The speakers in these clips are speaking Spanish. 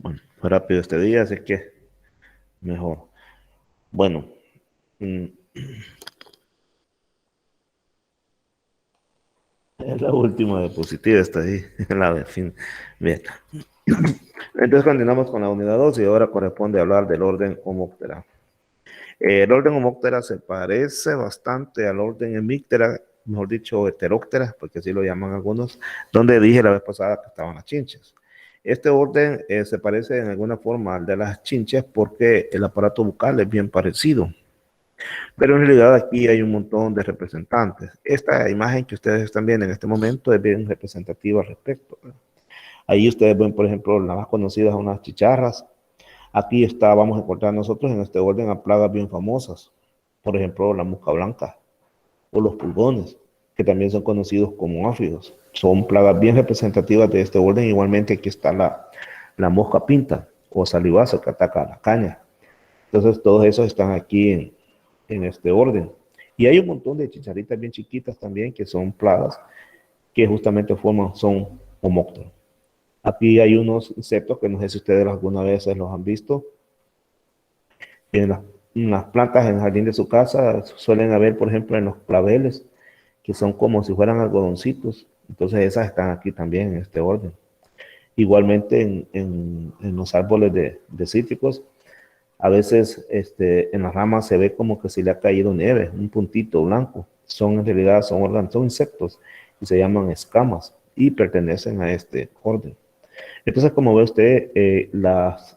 Bueno, fue rápido este día, así que mejor. Bueno, mm, es la última diapositiva, está ahí, la de fin. Bien, entonces continuamos con la unidad 2 y ahora corresponde hablar del orden Homóptera. El orden Homóptera se parece bastante al orden Hemíptera, mejor dicho, Heteróptera, porque así lo llaman algunos, donde dije la vez pasada que estaban las chinches. Este orden se parece en alguna forma al de las chinches porque el aparato bucal es bien parecido. Pero en realidad aquí hay un montón de representantes. Esta imagen que ustedes están viendo en este momento es bien representativa al respecto. Ahí ustedes ven, por ejemplo, las más conocidas son unas chicharras. Aquí está, vamos a encontrar nosotros en este orden a plagas bien famosas. Por ejemplo, la mosca blanca o los pulgones, que también son conocidos como áfidos. Son plagas bien representativas de este orden. Igualmente aquí está la mosca pinta o salivazo que ataca a la caña. Entonces todos esos están aquí en este orden. Y hay un montón de chicharitas bien chiquitas también que son plagas que justamente forman, son homópteros. Aquí hay unos insectos que no sé si ustedes alguna vez los han visto. En las plantas en el jardín de su casa suelen haber, por ejemplo, en los claveles, que son como si fueran algodoncitos. Entonces esas están aquí también en este orden. Igualmente en los árboles de cítricos, a veces en las ramas se ve como que si le ha caído nieve, un puntito blanco. Son en realidad son insectos y se llaman escamas y pertenecen a este orden. Entonces, como ve usted,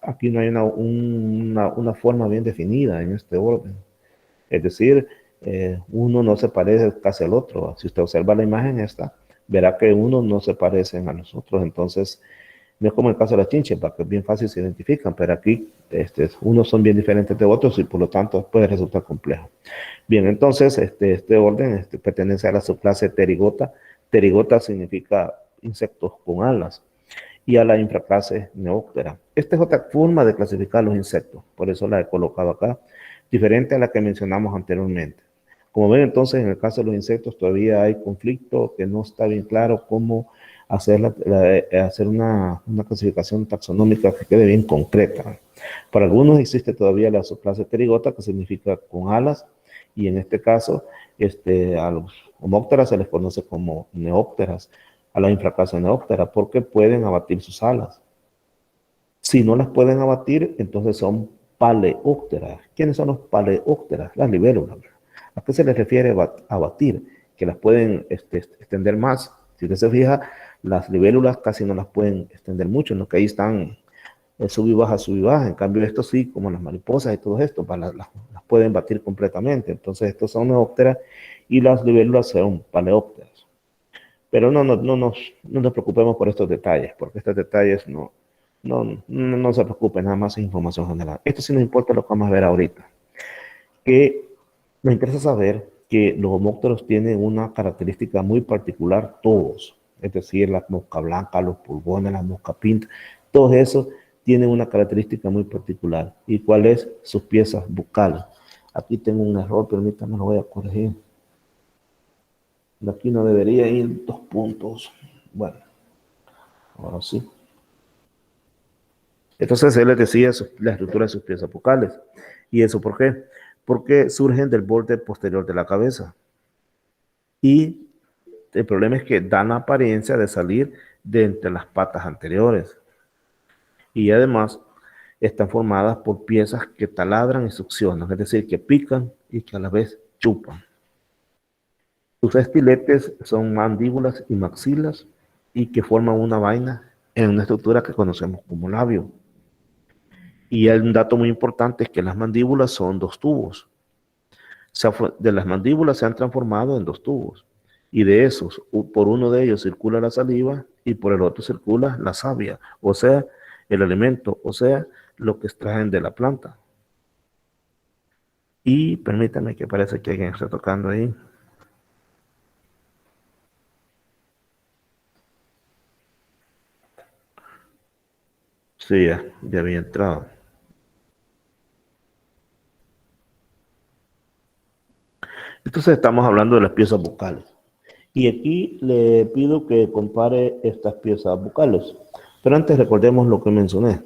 aquí no hay una forma bien definida en este orden. Es decir, uno no se parece casi al otro. Si usted observa la imagen esta, verá que uno no se parecen a los otros. Entonces, no es como el caso de las chinches, para que es bien fácil se identifican, pero aquí unos son bien diferentes de otros y por lo tanto puede resultar complejo. Bien, entonces este orden pertenece a la subclase Pterygota. Pterygota significa insectos con alas y a la infraclase Neoptera. Esta es otra forma de clasificar los insectos, por eso la he colocado acá, diferente a la que mencionamos anteriormente. Como ven, entonces, en el caso de los insectos todavía hay conflicto, que no está bien claro cómo hacer una clasificación taxonómica que quede bien concreta. Para algunos existe todavía la subclase Pterygota, que significa con alas, y en este caso, a los homópteras se les conoce como neópteras, a la infraclase neóptera, porque pueden abatir sus alas. Si no las pueden abatir, entonces son paleópteras. ¿Quiénes son los paleópteras? Las libélulas. ¿A qué se les refiere abatir? Que las pueden extender más. Si usted se fija, las libélulas casi no las pueden extender mucho, ¿no? Que ahí están sub y baja, sub y baja. En cambio, esto sí, como las mariposas y todo esto, las pueden batir completamente. Entonces, estos son neópteras y las libélulas son paleópteras. Pero no nos preocupemos por estos detalles, porque estos detalles no se preocupen, nada más es información general. Esto sí nos importa lo que vamos a ver ahorita. Que nos interesa saber que los homópteros tienen una característica muy particular, todos. Es decir, la mosca blanca, los pulgones, la mosca pinta, todos esos tienen una característica muy particular. ¿Y cuál es? Sus piezas bucales. Aquí tengo un error, permítanme, lo voy a corregir. De aquí no debería ir 2 puntos. Bueno, ahora sí. Entonces él les decía la estructura de sus piezas bucales. ¿Y eso por qué? Porque surgen del borde posterior de la cabeza. Y el problema es que dan la apariencia de salir de entre las patas anteriores. Y además están formadas por piezas que taladran y succionan, es decir, que pican y que a la vez chupan. Sus estiletes son mandíbulas y maxilas y que forman una vaina en una estructura que conocemos como labio. Y hay un dato muy importante es que las mandíbulas son 2 tubos. De las mandíbulas se han transformado en 2 tubos. Y de esos, por uno de ellos circula la saliva y por el otro circula la savia, o sea, el alimento, o sea, lo que extraen de la planta. Y permítanme que parece que alguien está tocando ahí. Sí, ya había entrado. Entonces estamos hablando de las piezas bucales. Y aquí le pido que compare estas piezas bucales. Pero antes recordemos lo que mencioné.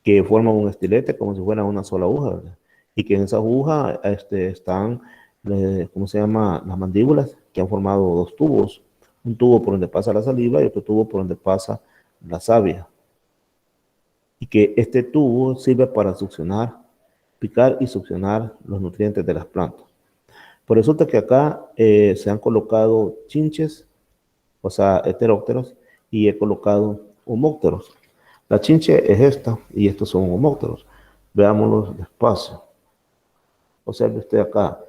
que forman un estilete como si fuera una sola aguja, ¿verdad? Y que en esa aguja están, ¿cómo se llama? Las mandíbulas, que han formado dos tubos. Un tubo por donde pasa la saliva y otro tubo por donde pasa la savia. Y que este tubo sirve para succionar, picar y succionar los nutrientes de las plantas. Pues resulta que acá se han colocado chinches, o sea, heterópteros, y he colocado homópteros. La chinche es esta y estos son homópteros. Veámoslos despacio. Observe usted acá.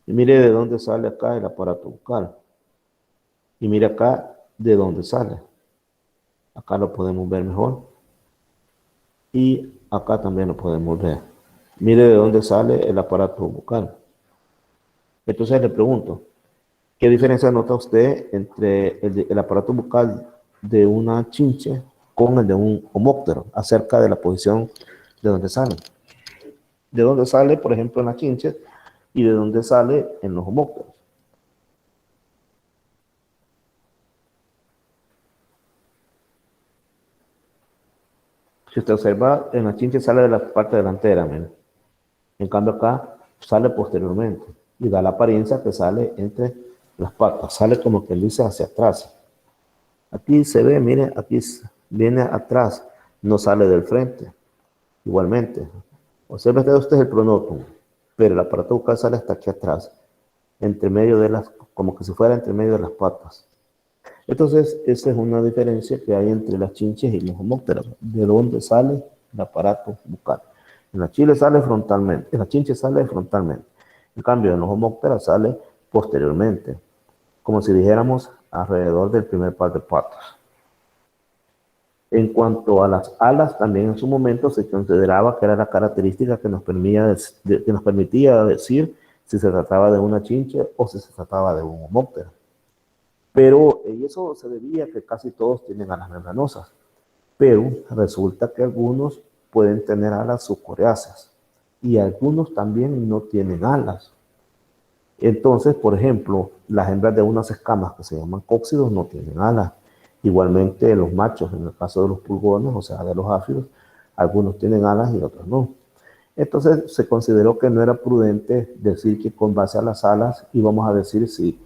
Y mire de dónde sale acá el aparato bucal. Y mire acá de dónde sale. Acá lo podemos ver mejor. Y acá también lo podemos ver. Mire de dónde sale el aparato bucal. Entonces le pregunto, ¿qué diferencia nota usted entre el aparato bucal de una chinche con el de un homóptero acerca de la posición de donde sale? De dónde sale, por ejemplo, en la chinche y de dónde sale en los homópteros. Si usted observa, en la chinche sale de la parte delantera, ¿men? En cambio acá sale posteriormente y da la apariencia que sale entre las patas, sale como que dice hacia atrás. Aquí se ve, mire, aquí viene atrás, no sale del frente. Igualmente, observe usted el pronotum, pero el aparato bucal sale hasta aquí atrás, entre medio de las, como que si fuera entre medio de las patas. Entonces, esa es una diferencia que hay entre las chinches y los homópteros, de dónde sale el aparato bucal. En la chile sale frontalmente, en la chinche sale frontalmente. En cambio, en los homópteros sale posteriormente, como si dijéramos alrededor del primer par de patas. En cuanto a las alas, también en su momento se consideraba que era la característica que nos permitía decir si se trataba de una chinche o si se trataba de un homóptero. Pero eso se debía a que casi todos tienen alas membranosas. Pero resulta que algunos pueden tener alas subcoreáceas y algunos también no tienen alas. Entonces, por ejemplo, las hembras de unas escamas que se llaman cóccidos no tienen alas. Igualmente los machos, en el caso de los pulgones, o sea, de los áfidos, algunos tienen alas y otros no. Entonces se consideró que no era prudente decir que con base a las alas íbamos a decir si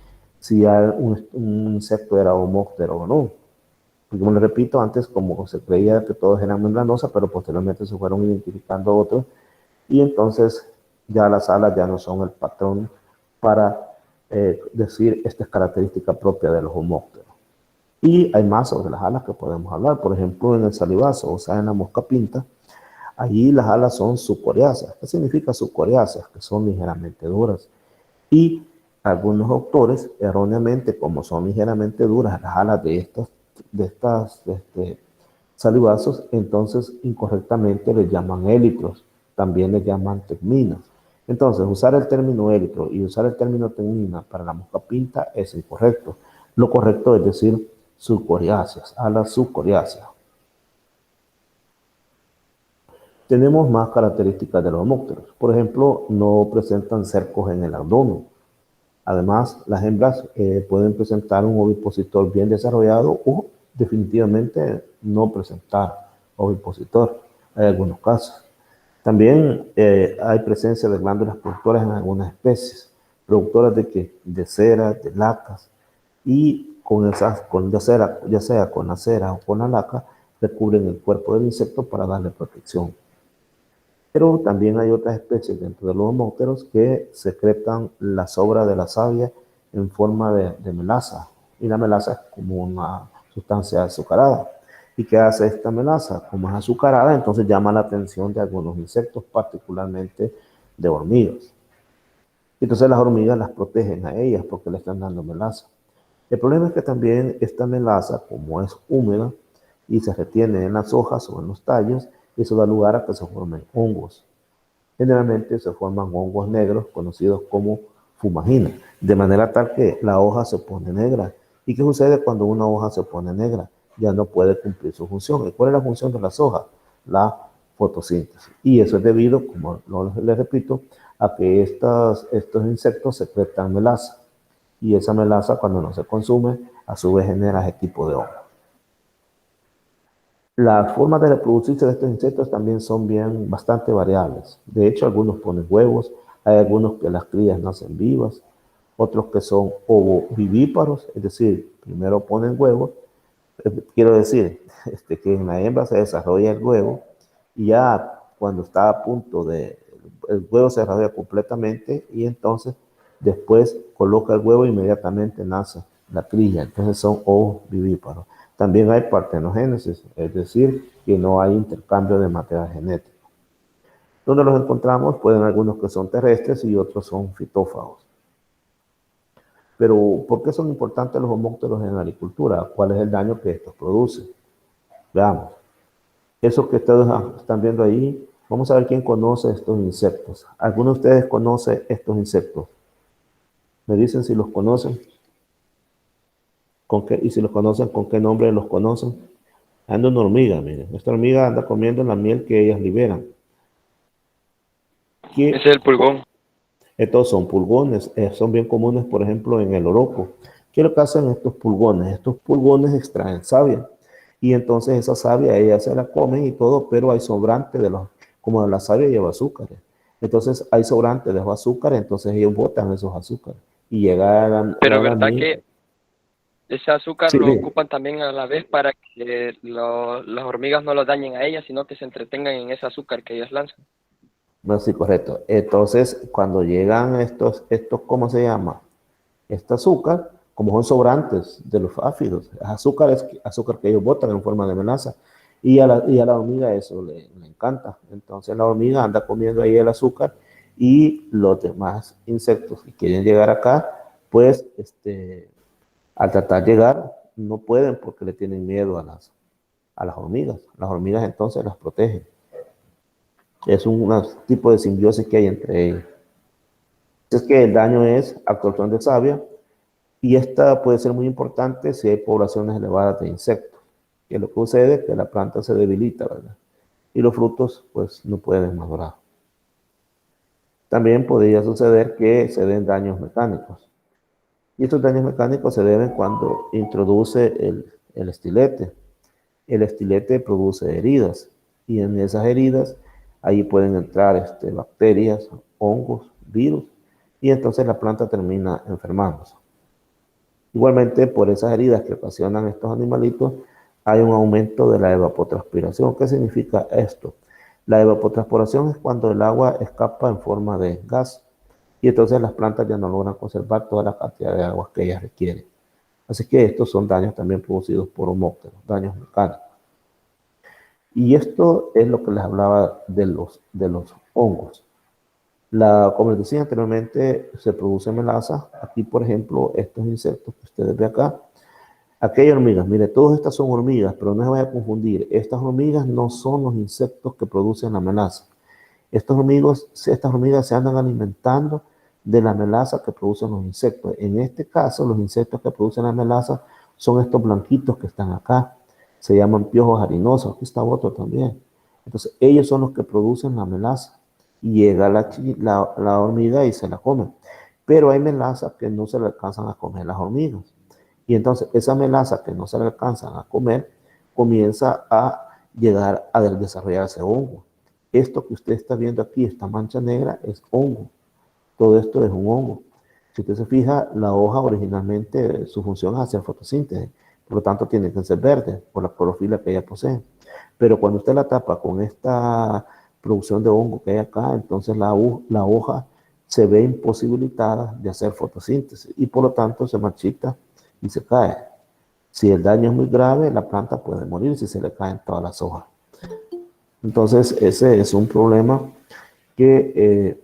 un insecto era homóptero o no. Porque, como les repito, antes como se creía que todos eran membranosas, pero posteriormente se fueron identificando otros y entonces ya las alas ya no son el patrón para decir esta es característica propia de los homópteros. Y hay más sobre las alas que podemos hablar. Por ejemplo, en el salivazo, o sea, en la mosca pinta, allí las alas son subcoriáceas. ¿Qué significa subcoriáceas? Que son ligeramente duras. Y algunos autores, erróneamente, como son ligeramente duras las alas de estas salivazos, entonces incorrectamente les llaman élitros, también les llaman tegminas. Entonces, usar el término élitro y usar el término tegmina para la mosca pinta es incorrecto. Lo correcto es decir subcoriáceas, alas subcoriáceas. Tenemos más características de los homópteros. Por ejemplo, no presentan cercos en el abdomen. Además, las hembras pueden presentar un ovipositor bien desarrollado o definitivamente no presentar ovipositor. Hay algunos casos. También hay presencia de glándulas productoras en algunas especies, productoras de qué? De cera, de lacas, y con esas, ya sea con la cera o con la laca, recubren el cuerpo del insecto para darle protección. Pero también hay otras especies dentro de los homópteros que secretan la sobra de la savia en forma de melaza. Y la melaza es como una sustancia azucarada. ¿Y qué hace esta melaza? Como es azucarada, entonces llama la atención de algunos insectos, particularmente de hormigas. Entonces las hormigas las protegen a ellas porque le están dando melaza. El problema es que también esta melaza, como es húmeda y se retiene en las hojas o en los tallos, eso da lugar a que se formen hongos. Generalmente se forman hongos negros conocidos como fumagina, de manera tal que la hoja se pone negra. ¿Y qué sucede cuando una hoja se pone negra? Ya no puede cumplir su función. ¿Y cuál es la función de las hojas? La fotosíntesis. Y eso es debido, como les repito, a que estos insectos secretan melaza. Y esa melaza, cuando no se consume, a su vez genera ese tipo de hongo. Las formas de reproducirse de estos insectos también son bien bastante variables. De hecho, algunos ponen huevos, hay algunos que las crías nacen vivas, otros que son ovovivíparos, es decir, primero ponen huevos, quiero decir, que en la hembra se desarrolla el huevo y ya cuando está a punto de, el huevo se desarrolla completamente y entonces después coloca el huevo e inmediatamente nace la cría, entonces son ovovivíparos. También hay partenogénesis, es decir, que no hay intercambio de material genético. ¿Dónde los encontramos? Pueden algunos que son terrestres y otros son fitófagos. Pero, ¿por qué son importantes los homópteros en la agricultura? ¿Cuál es el daño que estos producen? Veamos. Eso que ustedes están viendo ahí, vamos a ver quién conoce estos insectos. ¿Alguno de ustedes conoce estos insectos? Me dicen si los conocen, con qué, y si los conocen, con qué nombre los conocen. Anda una hormiga, miren. Esta hormiga anda comiendo la miel que ellas liberan. Ese es el pulgón. Estos son pulgones, son bien comunes, por ejemplo, en el oroco. ¿Qué es lo que hacen estos pulgones? Estos pulgones extraen savia y entonces esa savia ellas se la comen y todo, pero hay sobrante de los, como la savia lleva azúcares. Entonces hay sobrante de los azúcares, entonces ellos botan esos azúcares y llega Pero la ¿verdad miel. que ese azúcar Sí, lo bien. ocupan también a la vez para que las hormigas no lo dañen a ellas, sino que se entretengan en ese azúcar que ellas lanzan? No, sí, correcto. Entonces, cuando llegan ¿cómo se llama? Este azúcar, como son sobrantes de los áfidos, azúcar es azúcar que ellos botan en forma de melaza. Y a la hormiga eso le encanta. Entonces la hormiga anda comiendo ahí el azúcar y los demás insectos que quieren llegar acá, pues al tratar de llegar, no pueden porque le tienen miedo a las hormigas. Las hormigas entonces las protegen. Es un tipo de simbiosis que hay entre ellos. Es que el daño es absorción de savia y esta puede ser muy importante si hay poblaciones elevadas de insectos. Que lo que sucede es que la planta se debilita, ¿verdad? Y los frutos pues no pueden madurar. También podría suceder que se den daños mecánicos. Y estos daños mecánicos se deben cuando introduce el estilete. El estilete produce heridas y en esas heridas ahí pueden entrar bacterias, hongos, virus y entonces la planta termina enfermándose. Igualmente, por esas heridas que ocasionan estos animalitos, hay un aumento de la evapotranspiración. ¿Qué significa esto? La evapotranspiración es cuando el agua escapa en forma de gas y entonces las plantas ya no logran conservar toda la cantidad de agua que ellas requieren. Así que estos son daños también producidos por homópteros, daños mecánicos. Y esto es lo que les hablaba de los hongos. Como les decía anteriormente, se produce melaza. Aquí, por ejemplo, estos insectos que ustedes ven acá. Aquí hay hormigas. Mire, todas estas son hormigas, pero no se vaya a confundir. Estas hormigas no son los insectos que producen la melaza. Estas hormigas se andan alimentando de la melaza que producen los insectos. En este caso, los insectos que producen la melaza son estos blanquitos que están acá. Se llaman piojos harinosos. Aquí está otro también. Entonces, ellos son los que producen la melaza. Y llega la hormiga y se la come. Pero hay melazas que no se le alcanzan a comer las hormigas. Y entonces, esa melaza que no se le alcanzan a comer comienza a llegar a desarrollarse hongo. Esto que usted está viendo aquí, esta mancha negra, es hongo. Todo esto es un hongo. Si usted se fija, la hoja originalmente su función es hacer fotosíntesis, por lo tanto tiene que ser verde por la clorofila que ella posee. Pero cuando usted la tapa con esta producción de hongo que hay acá, entonces la hoja se ve imposibilitada de hacer fotosíntesis y por lo tanto se marchita y se cae. Si el daño es muy grave, la planta puede morir si se le caen todas las hojas. Entonces ese es un problema que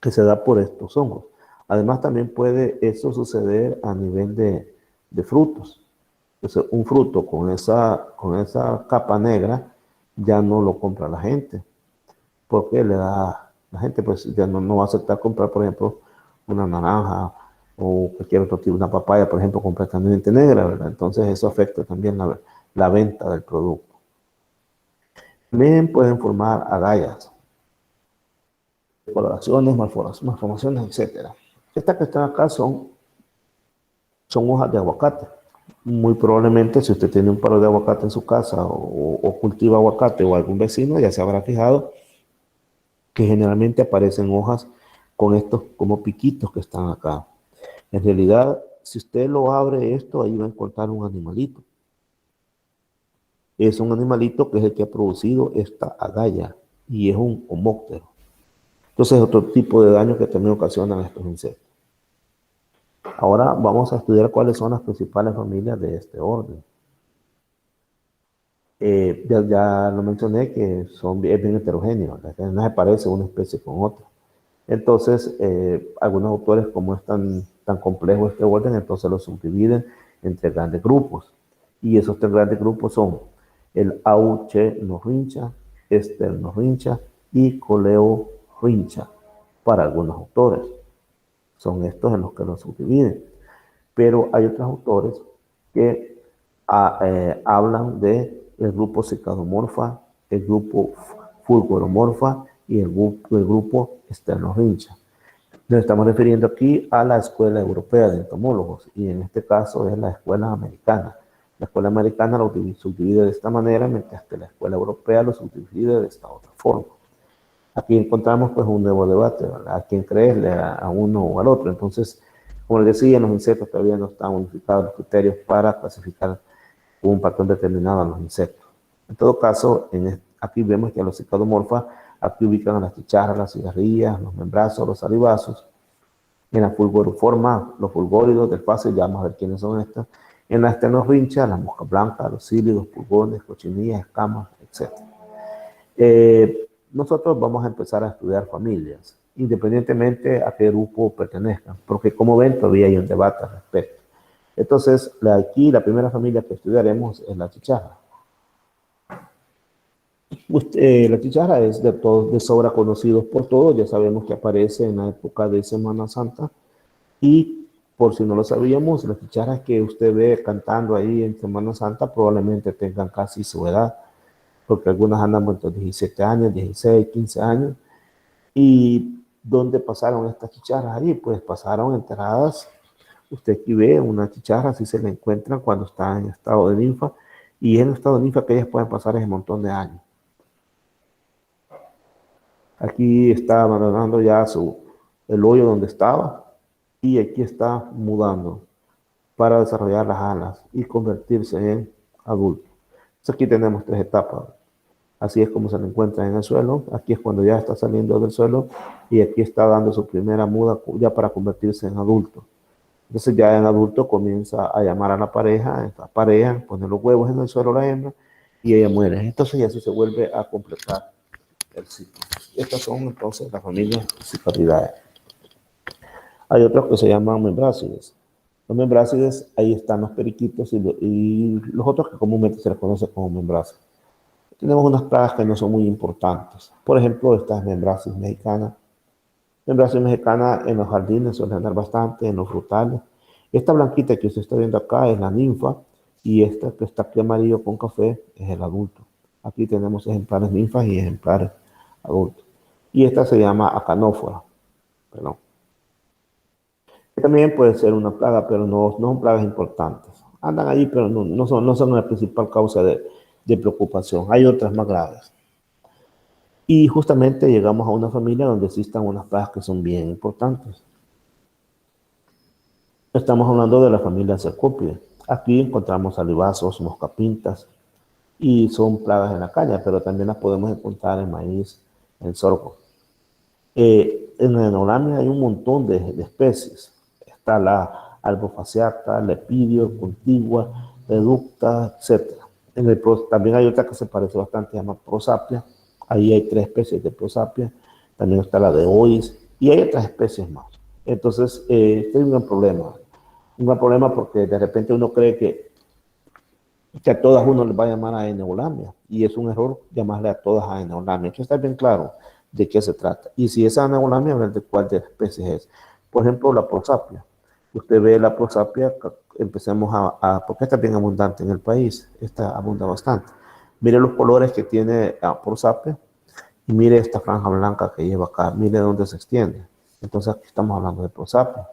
que se da por estos hongos. Además, también puede eso suceder a nivel de frutos. Entonces, un fruto con esa capa negra ya no lo compra la gente, porque la gente pues ya no va a aceptar comprar, por ejemplo, una naranja o cualquier otro tipo, una papaya, por ejemplo, completamente negra, ¿verdad? Entonces, eso afecta también la venta del producto. También pueden formar agallas, coloraciones, malformaciones, etcétera. Estas que están acá son hojas de aguacate. Muy probablemente si usted tiene un palo de aguacate en su casa o cultiva aguacate o algún vecino, ya se habrá fijado que generalmente aparecen hojas con estos como piquitos que están acá. En realidad, si usted lo abre esto, ahí va a encontrar un animalito. Es un animalito que es el que ha producido esta agalla y es un homóptero. Entonces, otro tipo de daño que también ocasionan estos insectos. Ahora vamos a estudiar cuáles son las principales familias de este orden. Ya lo mencioné que es bien heterogéneo, no se parece una especie con otra. Entonces, algunos autores, como es tan complejo este orden, entonces lo subdividen entre grandes grupos. Y esos tres grandes grupos son el Auchenorrhyncha, Sternorrhyncha y Coleorrhyncha, para algunos autores. Son estos en los que lo subdividen. Pero hay otros autores que hablan de el grupo Cicadomorpha, el grupo Fulgoromorpha y el grupo Sternorrhyncha. Nos estamos refiriendo aquí a la Escuela Europea de Entomólogos y en este caso es la Escuela Americana. La Escuela Americana lo subdivide de esta manera, mientras que la Escuela Europea lo subdivide de esta otra forma. Aquí encontramos pues un nuevo debate, ¿verdad? A quién creerle, a uno o al otro. Entonces, como les decía, en los insectos todavía no están unificados los criterios para clasificar un patrón determinado a los insectos. En todo caso, aquí vemos que a los cicadomorfas, aquí ubican a las chicharras, las cigarrillas, los membrazos, los salivazos. En la fulgoriforma, los fulgóridos del fácil, ya vamos a ver quiénes son estos. En la estenorrincha, las moscas blancas, los cílidos, pulgones, cochinillas, escamas, etc. Nosotros vamos a empezar a estudiar familias, independientemente a qué grupo pertenezcan, porque como ven, todavía hay un debate al respecto. Entonces, aquí la primera familia que estudiaremos es la chicharra. La chicharra es de sobra conocidos por todos, ya sabemos que aparece en la época de Semana Santa, y por si no lo sabíamos, las chicharras que usted ve cantando ahí en Semana Santa probablemente tengan casi su edad, porque algunas andan entre 17 años, 16, 15 años. ¿Y dónde pasaron estas chicharras ahí? Pues pasaron enterradas. Usted aquí ve una chicharra, así se la encuentran cuando está en estado de ninfa, y en estado de ninfa que ellas pueden pasar ese montón de años. Aquí está abandonando ya el hoyo donde estaba, y aquí está mudando para desarrollar las alas y convertirse en adulto. Entonces aquí tenemos tres etapas. Así es como se le encuentra en el suelo. Aquí es cuando ya está saliendo del suelo y aquí está dando su primera muda ya para convertirse en adulto. Entonces ya en adulto comienza a llamar a la pareja, pone los huevos en el suelo la hembra y ella muere. Entonces ya así se vuelve a completar el ciclo. Estas son entonces las familias cicadidae. Hay otros que se llaman membrácides. Los membrácides, ahí están los periquitos y los otros que comúnmente se les conoce como membrácides. Tenemos unas plagas que no son muy importantes. Por ejemplo, estas membráceas mexicanas. Membrácea mexicana en los jardines suele andar bastante, en los frutales. Esta blanquita que usted está viendo acá es la ninfa y esta que está aquí amarillo con café es el adulto. Aquí tenemos ejemplares ninfas y ejemplares adultos. Y esta se llama acanófora. Perdón. También puede ser una plaga, pero no son plagas importantes. Andan ahí, pero no son la principal causa de preocupación. Hay otras más graves. Y justamente llegamos a una familia donde existen unas plagas que son bien importantes. Estamos hablando de la familia Cercopidae. Aquí encontramos salivazos, moscapintas, y son plagas en la caña, pero también las podemos encontrar en maíz, en sorgo. En la Enolamia hay un montón de especies. Está la albofaciata, lepidio, contigua, reducta, etc. También hay otra que se parece bastante, se llama prosapia. Ahí hay 3 especies de prosapia. También está la de ois y hay otras especies más. Entonces, este es un gran problema. Un gran problema porque de repente uno cree que a todas uno les va a llamar a Enolamia y es un error llamarle a todas a Enolamia. Hay que estar bien claro de qué se trata. Y si es Enolamia, a ver de cuál de las especies es. Por ejemplo, la prosapia. Usted ve la prosapia, empecemos porque está bien abundante en el país, esta abunda bastante. Mire los colores que tiene la prosapia y mire esta franja blanca que lleva acá, mire dónde se extiende. Entonces aquí estamos hablando de prosapia.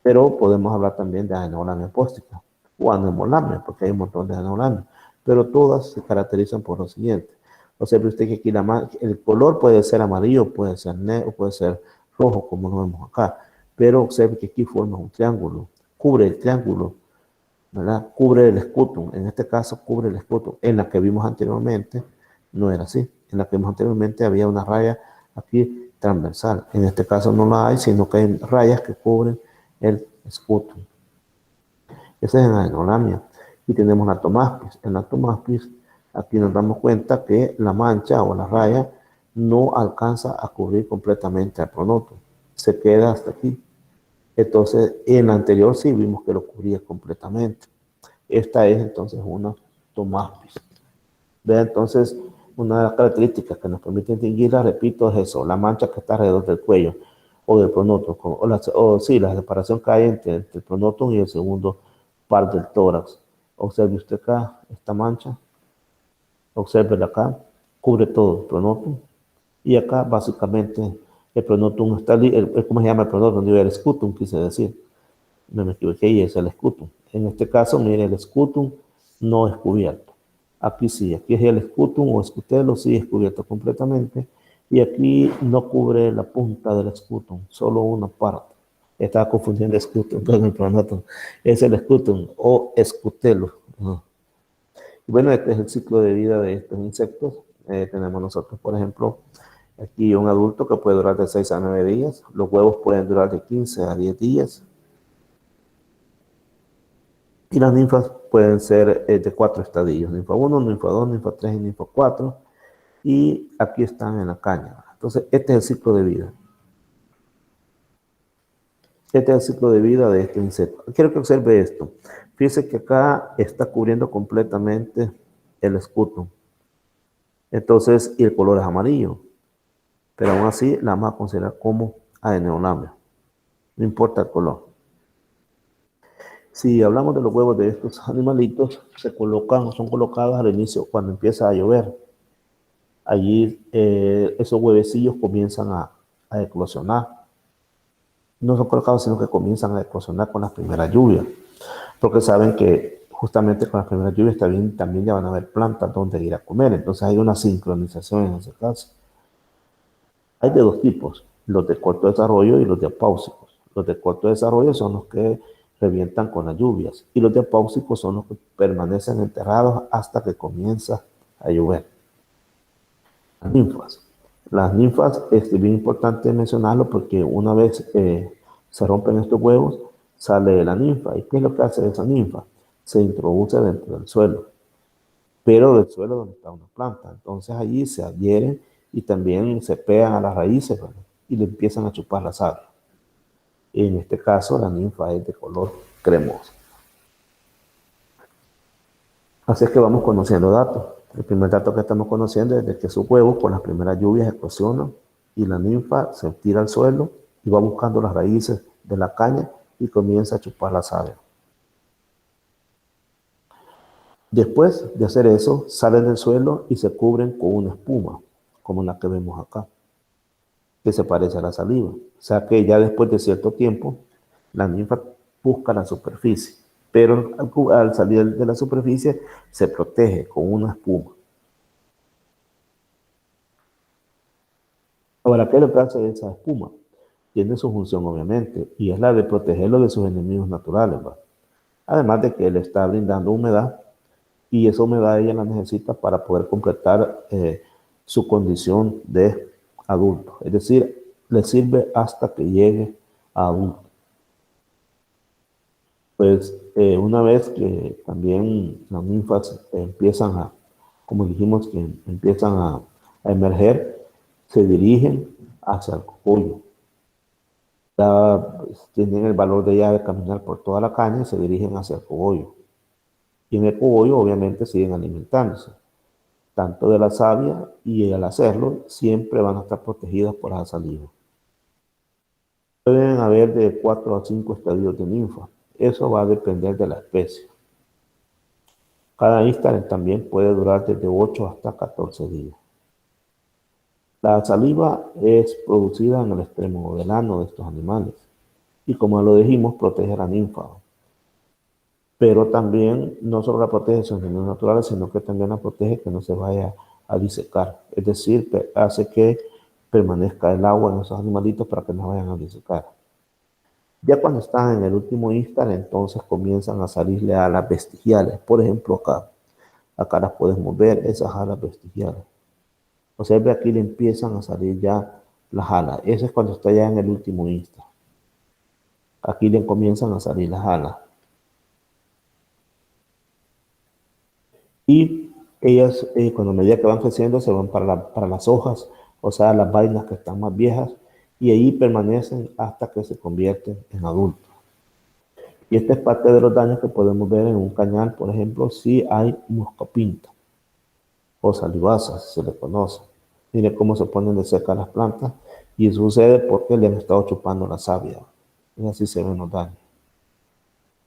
Pero podemos hablar también de Enolamia póstica. o anemolamia, porque hay un montón de anemolamia, pero todas se caracterizan por lo siguiente. Observe usted que aquí el color puede ser amarillo, puede ser negro, puede ser rojo, como lo vemos acá, pero observe que aquí forma un triángulo, cubre el triángulo, ¿verdad? Cubre el escutum, en este caso cubre el escutum. En la que vimos anteriormente no era así, en la que vimos anteriormente había una raya aquí transversal, en este caso no la hay, sino que hay rayas que cubren el escutum. Esa es en la enolamia. Y tenemos la tomaspis. En la tomaspis, aquí nos damos cuenta que la mancha o la raya no alcanza a cubrir completamente al pronoto. Se queda hasta aquí. Entonces, en la anterior sí vimos que lo cubría completamente. Esta es entonces una tomaspis. Vea entonces, una de las características que nos permite distinguirla, repito, es eso, la mancha que está alrededor del cuello o del pronoto, o sí, la separación que hay entre el pronoto y el segundo par del tórax. Observe usted acá, esta mancha, observe acá, cubre todo el pronoto, y acá básicamente el pronotum está, ¿cómo se llama el pronotum? El scutum, quise decir, no me equivoqué, y es el scutum. En este caso, mire, el scutum no es cubierto. Aquí sí, aquí es el scutum o scutelo, sí es cubierto completamente, y aquí no cubre la punta del scutum, solo una parte. Estaba confundiendo scutum con el pronotum. Es el scutum o scutelo. Bueno, este es el ciclo de vida de estos insectos. Tenemos nosotros, por ejemplo, aquí un adulto que puede durar de 6 a 9 días. Los huevos pueden durar de 15 a 10 días. Y las ninfas pueden ser de 4 estadios: ninfa 1, ninfa 2, ninfa 3 y ninfa 4. Y aquí están en la caña. Entonces, este es el ciclo de vida. Este es el ciclo de vida de este insecto. Quiero que observe esto. Fíjese que acá está cubriendo completamente el escutum. Entonces, y el color es amarillo. Pero aún así la vamos a considerar como aeneolamia. No importa el color. Si hablamos de los huevos de estos animalitos, son colocados al inicio cuando empieza a llover. Allí esos huevecillos comienzan a eclosionar. No son colocados, sino que comienzan a eclosionar con las primeras lluvias. Porque saben que justamente con las primeras lluvias también ya van a haber plantas donde ir a comer. Entonces hay una sincronización en ese caso. Hay de dos tipos, los de corto desarrollo y los diapáusicos. Los de corto desarrollo son los que revientan con las lluvias y los diapáusicos son los que permanecen enterrados hasta que comienza a llover. Las ninfas. Las ninfas es bien importante mencionarlo porque una vez se rompen estos huevos, sale la ninfa. ¿Y qué es lo que hace esa ninfa? Se introduce dentro del suelo, pero del suelo donde está una planta. Entonces allí se adhieren y también se pegan a las raíces, ¿verdad? Y le empiezan a chupar la savia. En este caso, la ninfa es de color cremoso. Así es que vamos conociendo datos. El primer dato que estamos conociendo es de que sus huevos con las primeras lluvias eclosionan y la ninfa se tira al suelo y va buscando las raíces de la caña y comienza a chupar la savia. Después de hacer eso, salen del suelo y se cubren con una espuma, como la que vemos acá, que se parece a la saliva. O sea que ya después de cierto tiempo, la ninfa busca la superficie, pero al salir de la superficie se protege con una espuma. Ahora, ¿qué le hace esa espuma? Tiene su función, obviamente, y es la de protegerlo de sus enemigos naturales, ¿va? Además de que le está brindando humedad, y esa humedad ella la necesita para poder completar su condición de adulto. Es decir, le sirve hasta que llegue a adulto. Pues una vez que también las ninfas empiezan como dijimos, que empiezan a emerger, se dirigen hacia el cogollo. Ya tienen el valor de ya de caminar por toda la caña y se dirigen hacia el cogollo. Y en el cogollo obviamente siguen alimentándose, tanto de la savia, y al hacerlo siempre van a estar protegidas por esa saliva. Pueden haber de 4 a 5 estadios de ninfa. Eso va a depender de la especie. Cada instancia también puede durar desde 8 hasta 14 días. La saliva es producida en el extremo del ano de estos animales y, como lo dijimos, protege a la ninfa. pero también no solo la protege de sus enemigos naturales, sino que también la protege que no se vaya a disecar. Es decir, hace que permanezca el agua en esos animalitos para que no vayan a disecar. Ya cuando están en el último instar, entonces comienzan a salirle alas vestigiales. Por ejemplo, acá las podemos ver, esas alas vestigiales. O sea, ve aquí le empiezan a salir ya las alas. Eso es cuando está ya en el último instar. Aquí le comienzan a salir las alas. Y ellas, cuando a medida que van creciendo, se van para las hojas, o sea, las vainas que están más viejas, y ahí permanecen hasta que se convierten en adultos. Y esta es parte de los daños que podemos ver en un cañal, por ejemplo, si hay moscapinta o salivasa, se le conoce. Mire cómo se ponen de seca las plantas, y eso sucede porque le han estado chupando la savia. Y así se ven los daños.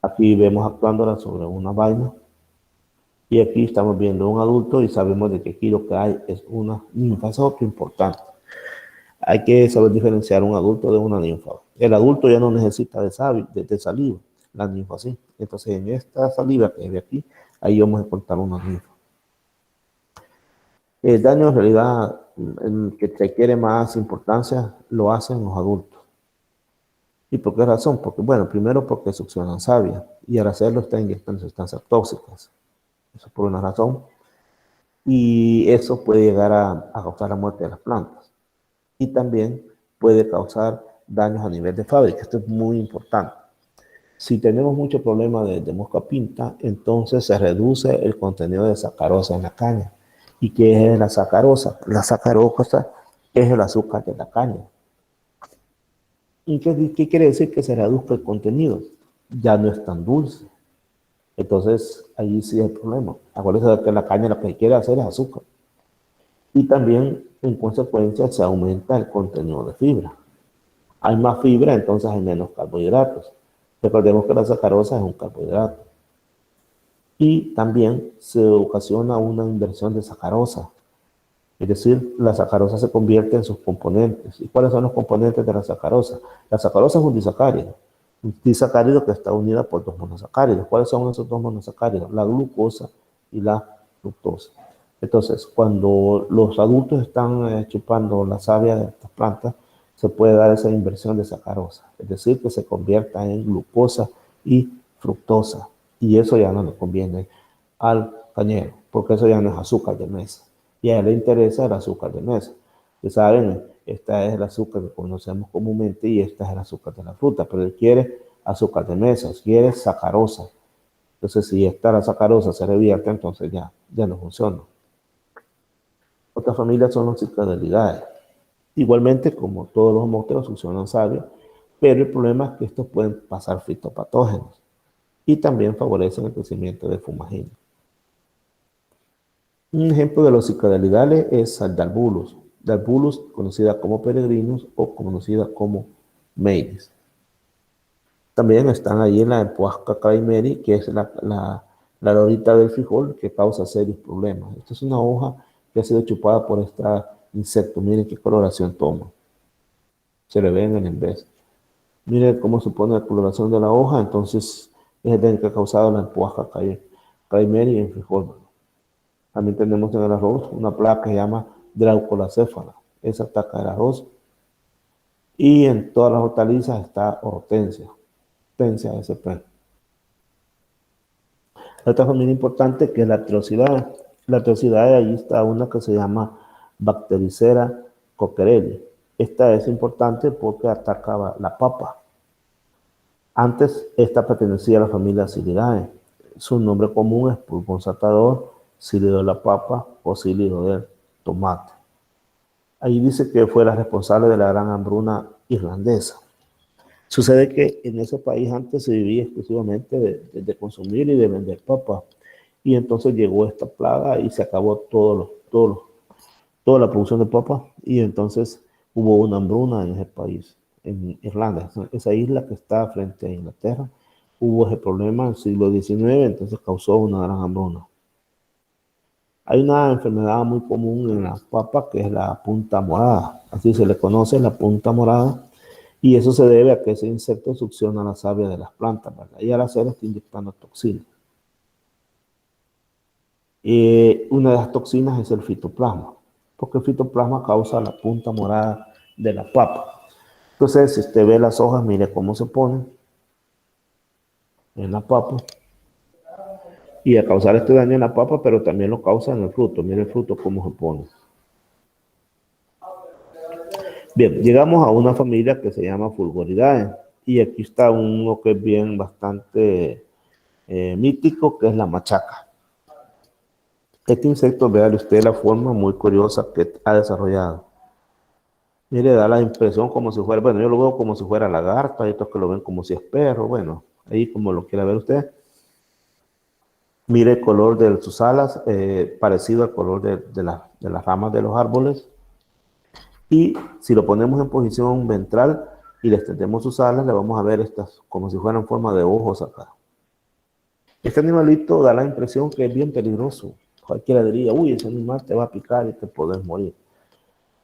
Aquí vemos actuándola sobre una vaina. Y aquí estamos viendo un adulto y sabemos de que aquí lo que hay es una ninfa. Eso es otro importante. Hay que saber diferenciar un adulto de una ninfa. El adulto ya no necesita de saliva, la ninfa sí. Entonces en esta saliva que ve aquí, ahí vamos a encontrar una ninfa. El daño en realidad, el que requiere más importancia, lo hacen los adultos. ¿Y por qué razón? Porque, bueno, primero porque succionan savia y al hacerlo están inyectando sustancias tóxicas. Eso es por una razón. Y eso puede llegar a causar la muerte de las plantas. Y también puede causar daños a nivel de fábrica. Esto es muy importante. Si tenemos mucho problema de mosca pinta, entonces se reduce el contenido de sacarosa en la caña. ¿Y qué es la sacarosa? La sacarosa es el azúcar de la caña. ¿Y qué quiere decir que se reduzca el contenido? Ya no es tan dulce. Entonces, ahí sí hay problema. Acuérdense que la caña lo que quiere hacer es azúcar. Y también, en consecuencia, se aumenta el contenido de fibra. Hay más fibra, entonces hay menos carbohidratos. Recordemos que la sacarosa es un carbohidrato. Y también se ocasiona una inversión de sacarosa. Es decir, la sacarosa se convierte en sus componentes. ¿Y cuáles son los componentes de la sacarosa? La sacarosa es un disacárido. Un disacárido que está unida por dos monosacáridos. ¿Cuáles son esos dos monosacáridos? La glucosa y la fructosa. Entonces, cuando los adultos están chupando la savia de estas plantas, se puede dar esa inversión de sacarosa. Es decir, que se convierta en glucosa y fructosa. Y eso ya no le conviene al cañero, porque eso ya no es azúcar de mesa. Y a él le interesa el azúcar de mesa. Ustedes saben, esta es el azúcar que conocemos comúnmente y esta es el azúcar de la fruta, pero él quiere azúcar de mesa, quiere sacarosa. Entonces, si esta la sacarosa se revierte, entonces ya no funciona. Otra familia son los cicadelidades. Igualmente, como todos los monstruos, funcionan sabios, pero el problema es que estos pueden pasar fitopatógenos y también favorecen el crecimiento de fumagina. Un ejemplo de los cicadelidales es Dalbulus. Dalbulus, conocida como peregrinus o conocida como meiris. También están ahí en la Empuasca craimeri, que es la lorita del frijol que causa serios problemas. Esta es una hoja que ha sido chupada por este insecto. Miren qué coloración toma. Se le ve en el envés. Miren cómo se pone la coloración de la hoja. Entonces es el que ha causado la Empuasca craimeri en frijol. También tenemos en el arroz una plaga que se llama Draucolacéfala. Esa ataca el arroz. Y en todas las hortalizas está hortensia. Hortensia sp. Otra familia importante que es la atrocidad. La atrocidad, allí está una que se llama Bactericera coquerelli. Esta es importante porque ataca la papa. Antes esta pertenecía a la familia Psyllidae. Su nombre común es pulgón saltador, cílido de la papa o cílido del tomate. Ahí dice que fue la responsable de la gran hambruna irlandesa. Sucede que en ese país antes se vivía exclusivamente de consumir y de vender papas. Y entonces llegó esta plaga y se acabó toda la producción de papas. Y entonces hubo una hambruna en ese país, en Irlanda, esa isla que está frente a Inglaterra. Hubo ese problema en el siglo XIX, entonces causó una gran hambruna. Hay una enfermedad muy común en las papas que es la punta morada. Así se le conoce, la punta morada. Y eso se debe a que ese insecto succiona la savia de las plantas, ¿verdad? Y al hacerlo está inyectando toxinas. Una de las toxinas es el fitoplasma, porque el fitoplasma causa la punta morada de la papa. Entonces, si usted ve las hojas, mire cómo se ponen en la papa. Y a causar este daño en la papa, pero también lo causa en el fruto. Mire el fruto cómo se pone. Bien, llegamos a una familia que se llama Fulgoridae. Y aquí está uno que es bien bastante mítico, que es la machaca. Este insecto, véale usted la forma muy curiosa que ha desarrollado. Mire, da la impresión como si fuera, bueno, yo lo veo como si fuera lagarto, hay otros que lo ven como si es perro, bueno, ahí como lo quiera ver usted. Mire el color de sus alas, parecido al color de las ramas de los árboles. Y si lo ponemos en posición ventral y le extendemos sus alas, le vamos a ver estas como si fueran forma de ojos acá. Este animalito da la impresión que es bien peligroso. Cualquiera diría, uy, ese animal te va a picar y te puedes morir.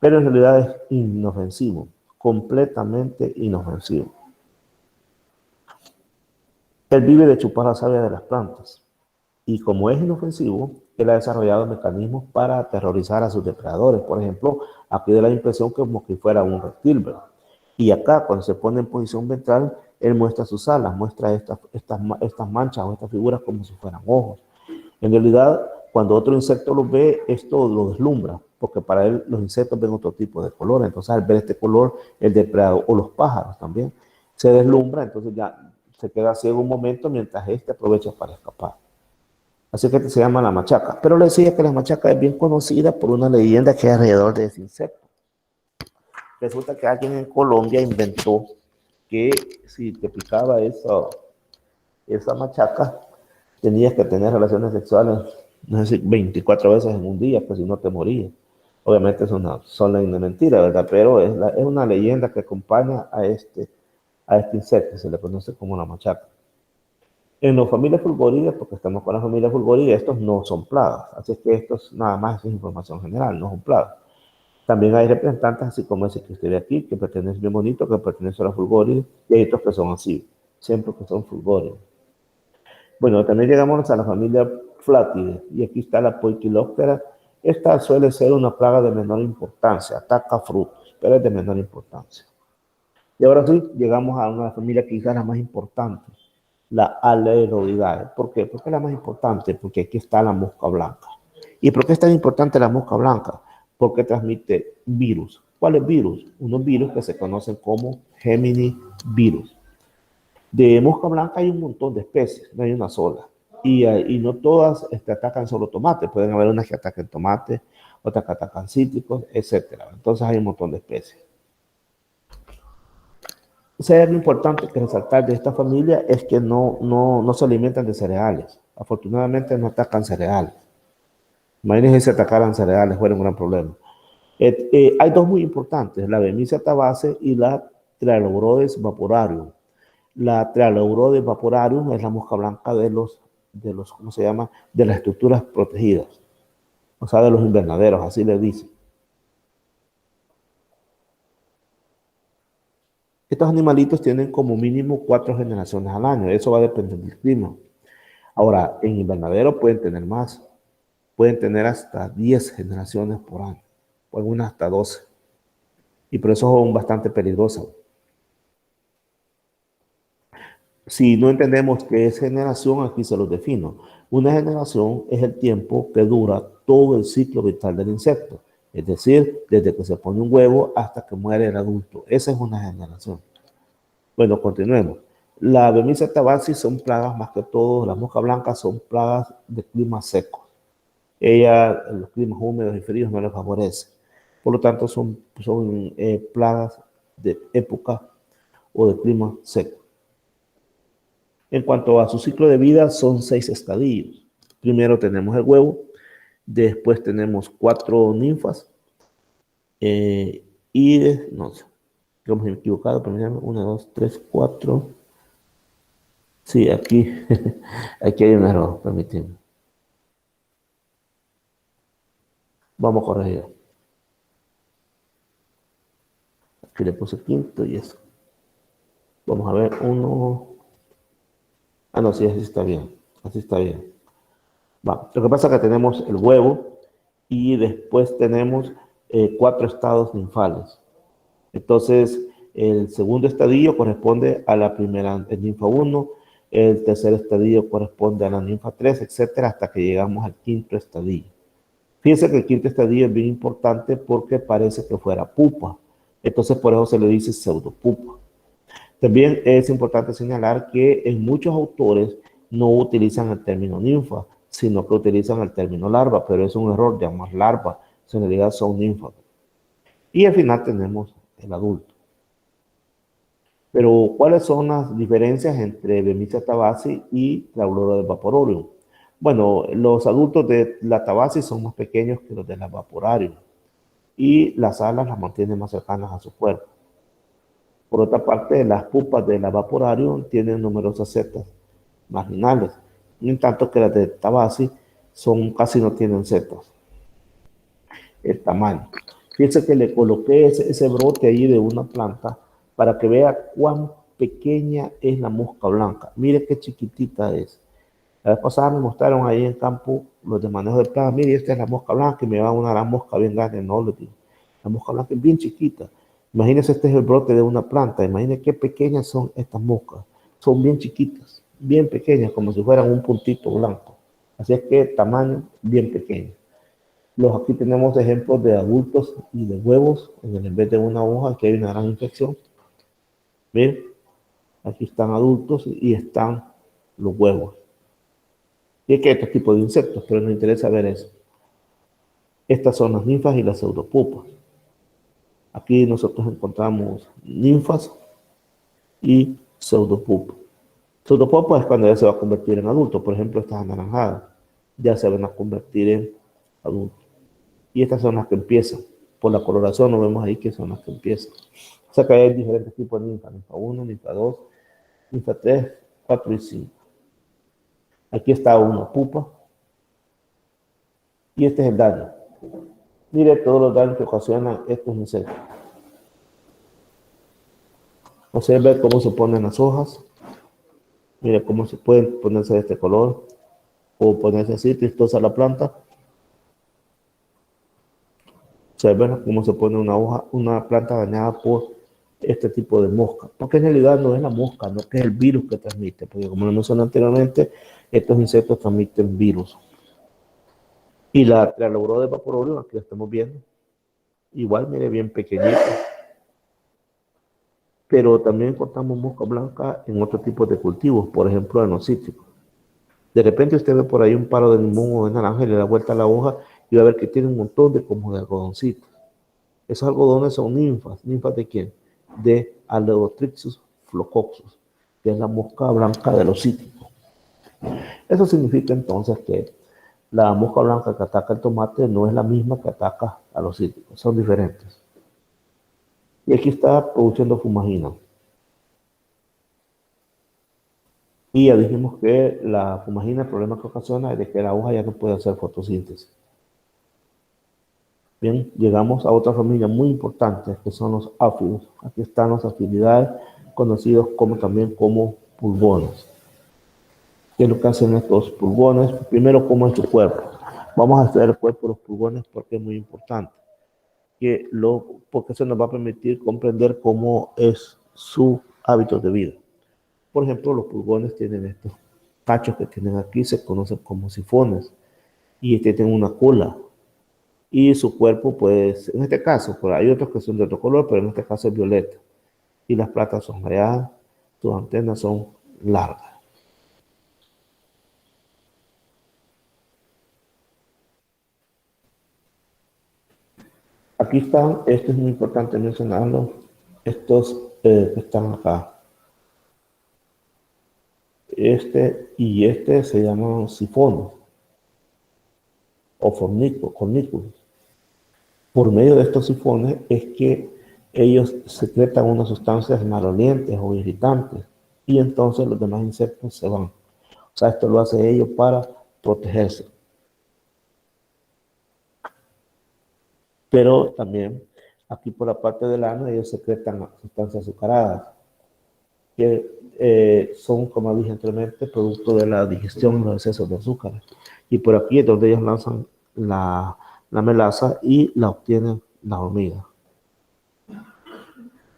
Pero en realidad es inofensivo, completamente inofensivo. Él vive de chupar la savia de las plantas. Y como es inofensivo, él ha desarrollado mecanismos para aterrorizar a sus depredadores. Por ejemplo, aquí da la impresión como que fuera un reptil, ¿verdad? Y acá, cuando se pone en posición ventral, él muestra sus alas, muestra estas manchas o estas figuras como si fueran ojos. En realidad, cuando otro insecto los ve, esto lo deslumbra, porque para él los insectos ven otro tipo de color. Entonces, al ver este color, el depredador, o los pájaros también, se deslumbra, entonces ya se queda ciego un momento mientras este aprovecha para escapar. Así que se llama la machaca. Pero le decía que la machaca es bien conocida por una leyenda que hay alrededor de ese insecto. Resulta que alguien en Colombia inventó que si te picaba esa machaca, tenías que tener relaciones sexuales, no sé si 24 veces en un día, pues si no te morías. Obviamente es una sola mentira, ¿verdad? Pero es una leyenda que acompaña a este insecto, se le conoce como la machaca. En las familias fulgóridas, porque estamos con la familia fulgóridas, estos no son plagas, así que estos nada más es información general, no son plagas. También hay representantes, así como ese que usted ve aquí, que pertenece bien bonito, que pertenece a la fulgóridas, y hay otros que son así, siempre que son fulgóridas. Bueno, también llegamos a la familia Flatide, y aquí está la Poikiloptera. Esta suele ser una plaga de menor importancia, ataca frutos, pero es de menor importancia. Y ahora sí, llegamos a una familia quizás la más importante, la Aleroidae. ¿Por qué? Porque es la más importante, porque aquí está la mosca blanca. ¿Y por qué es tan importante la mosca blanca? Porque transmite virus. ¿Cuáles virus? Unos virus que se conocen como Gemini virus. De mosca blanca hay un montón de especies, no hay una sola. Y no todas atacan solo tomate, pueden haber unas que atacan tomate, otras que atacan cítricos, etc. Entonces hay un montón de especies. O sea, lo importante que resaltar de esta familia es que no se alimentan de cereales. Afortunadamente no atacan cereales. Imagínense si atacaran cereales, fuera un gran problema. Hay dos muy importantes, la Bemisia tabace y la Trialobrodes vaporarium. La Trialobrodes vaporarium es la mosca blanca de los, ¿cómo se llama? De las estructuras protegidas. O sea, de los invernaderos, así le dicen. Estos animalitos tienen como mínimo 4 generaciones al año. Eso va a depender del clima. Ahora, en invernadero pueden tener más. Pueden tener hasta 10 generaciones por año. O algunas hasta 12. Y por eso son bastante peligrosas. Si no entendemos qué es generación, aquí se los defino. Una generación es el tiempo que dura todo el ciclo vital del insecto. Es decir, desde que se pone un huevo hasta que muere el adulto. Esa es una generación. Bueno, continuemos. La Bemisia tabaci son plagas más que todo, las moscas blancas son plagas de clima seco. Los climas húmedos y fríos no les favorece. Por lo tanto, son plagas de época o de clima seco. En cuanto a su ciclo de vida, son 6 estadios. Primero tenemos el huevo, después tenemos 4 ninfas, no sé, hemos equivocado, primero 1, 2, 3, 4. Sí, aquí, aquí hay un error, permíteme. Vamos a corregir. Aquí le puse quinto y eso. Vamos a ver, uno. Ah, no, sí, así está bien. Así está bien. Va. Lo que pasa es que tenemos el huevo y después tenemos 4 estados ninfales. Entonces, el segundo estadio corresponde a la primera ninfa uno, el tercer estadio corresponde a la ninfa 3, etcétera, hasta que llegamos al quinto estadio. Fíjense que el quinto estadio es bien importante porque parece que fuera pupa. Entonces, por eso se le dice pseudopupa. También es importante señalar que en muchos autores no utilizan el término ninfa, sino que utilizan el término larva, pero es un error llamar larva, en realidad son ninfas. Y al final tenemos el adulto. Pero, ¿cuáles son las diferencias entre Bemisia tabaci y la aurora de Vaporarium? Bueno, los adultos de la tabaci son más pequeños que los de la Vaporarium y las alas las mantienen más cercanas a su cuerpo. Por otra parte, las pupas de la Vaporarium tienen numerosas setas marginales, en tanto que las de tabaci casi no tienen setas. El tamaño. Fíjense que le coloqué ese brote ahí de una planta para que vea cuán pequeña es la mosca blanca. Mire qué chiquitita es. La vez pasada me mostraron ahí en campo los de manejo de plagas. Mire, esta es la mosca blanca y me va una gran mosca bien grande. No, le digo. La mosca blanca es bien chiquita. Imagínense, este es el brote de una planta. Imagínense qué pequeñas son estas moscas. Son bien chiquitas, bien pequeñas, como si fueran un puntito blanco. Así es que tamaño bien pequeño. Aquí tenemos ejemplos de adultos y de huevos. En vez de una hoja, aquí hay una gran infección. ¿Ven? Aquí están adultos y están los huevos. Y es que este tipo de insectos, pero nos interesa ver eso. Estas son las ninfas y las pseudopupas. Aquí nosotros encontramos ninfas y pseudopupas. Pseudopupa es cuando ya se va a convertir en adulto. Por ejemplo, estas anaranjadas ya se van a convertir en adultos. Y estas son las que empiezan. Por la coloración no vemos ahí que son las que empiezan. O sea que hay diferentes tipos de ninfa. Ninfa 1, ninfa 2, ninfa 3, 4 y 5. Aquí está una pupa. Y este es el daño. Mire todos los daños que ocasionan estos insectos. Observe cómo se ponen las hojas. Mire cómo se pueden ponerse de este color. O ponerse así, tristosa la planta. Observen cómo se pone una hoja, una planta dañada por este tipo de mosca. Porque en realidad no es la mosca, no que es el virus que transmite. Porque como lo mencioné anteriormente, estos insectos transmiten virus. Y la aurora de Vaporarium, aquí la estamos viendo. Igual, mire, bien pequeñita. Pero también encontramos mosca blanca en otro tipo de cultivos, por ejemplo, en los cítricos. De repente usted ve por ahí un paro de limón o de naranja y le da vuelta a la hoja y va a ver que tiene un montón de como de algodoncitos. Esos algodones son ninfas. ¿Ninfas de quién? De Aleotrixus flocoxus, que es la mosca blanca de los cítricos. Eso significa entonces que la mosca blanca que ataca el tomate no es la misma que ataca a los cítricos, son diferentes. Y aquí está produciendo fumagina. Y ya dijimos que la fumagina, el problema que ocasiona es de que la hoja ya no puede hacer fotosíntesis. Bien, llegamos a otra familia muy importante, que son los áfidos. Aquí están los afilidades, conocidos como también como pulgones. ¿Qué es lo que hacen estos pulgones? Primero, ¿cómo es su cuerpo? Vamos a estudiar el cuerpo de los pulgones porque es muy importante. Porque eso nos va a permitir comprender cómo es su hábito de vida. Por ejemplo, los pulgones tienen estos cachos que tienen aquí, se conocen como sifones, y tienen una cola. Y su cuerpo, pues, en este caso, pues, hay otros que son de otro color, pero en este caso es violeta. Y las patas son mareadas, sus antenas son largas. Aquí están, esto es muy importante mencionarlo, estos que están acá. Este y este se llaman sifones o fornículos. Por medio de estos sifones es que ellos secretan unas sustancias malolientes o irritantes y entonces los demás insectos se van. O sea, esto lo hace ellos para protegerse. Pero también aquí por la parte del ano ellos secretan sustancias azucaradas. que son, como dije anteriormente, producto de la digestión y los excesos de azúcar. Y por aquí es donde ellos lanzan la melaza y la obtienen las hormigas.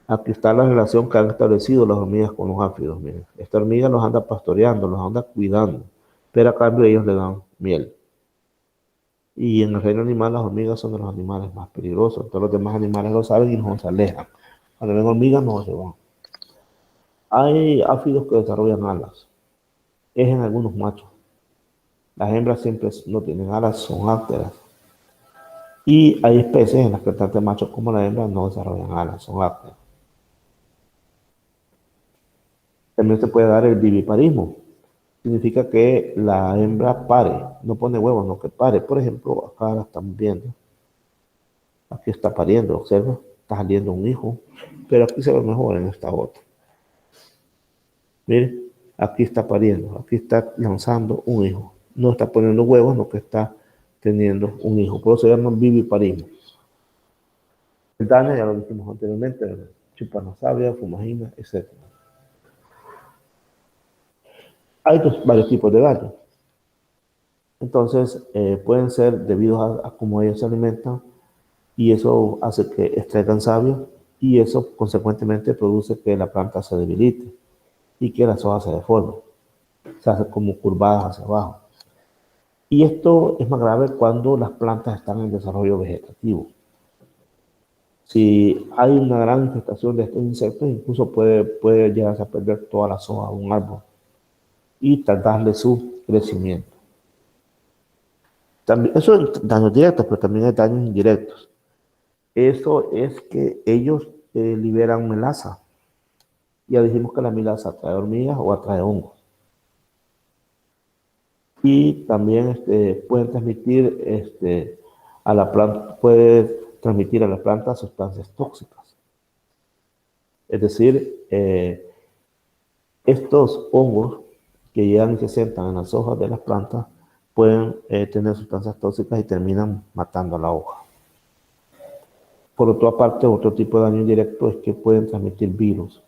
Aquí está la relación que han establecido las hormigas con los áfidos. Miren, esta hormiga los anda pastoreando, los anda cuidando, pero a cambio ellos le dan miel. Y en el reino animal las hormigas son de los animales más peligrosos. Todos los demás animales lo saben y no se alejan. Cuando ven hormigas no se van. Hay áfidos que desarrollan alas. Es en algunos machos. Las hembras siempre no tienen alas, son ápteras. Y hay especies en las que tanto el macho como la hembra no desarrollan alas, son ápteras. También se puede dar el viviparismo. Significa que la hembra pare, no pone huevos, no que pare. Por ejemplo, acá la estamos viendo. Aquí está pariendo, observa, está saliendo un hijo, pero aquí se ve mejor en esta otra. Mire, aquí está pariendo, aquí está lanzando un hijo. No está poniendo huevos, no que está teniendo un hijo. Por eso se llama viviparismo. El daño ya lo dijimos anteriormente, chupanosabria, fumagina, etc. Hay varios tipos de daño. Entonces, pueden ser debido a cómo ellos se alimentan y eso hace que extraigan savia y eso consecuentemente produce que la planta se debilite y que las hojas se deformen, se hacen como curvadas hacia abajo. Y esto es más grave cuando las plantas están en desarrollo vegetativo. Si hay una gran infestación de estos insectos, incluso puede llegarse a perder todas las hojas de un árbol y tardarle su crecimiento. También, eso es daños directos, pero también hay daños indirectos. Eso es que ellos liberan melaza. Ya dijimos que la melaza atrae hormigas o atrae hongos. Y también pueden transmitir a la planta, puede transmitir a la planta sustancias tóxicas. Es decir, estos hongos que llegan y se sientan en las hojas de las plantas pueden tener sustancias tóxicas y terminan matando a la hoja. Por otra parte, otro tipo de daño indirecto es que pueden transmitir virus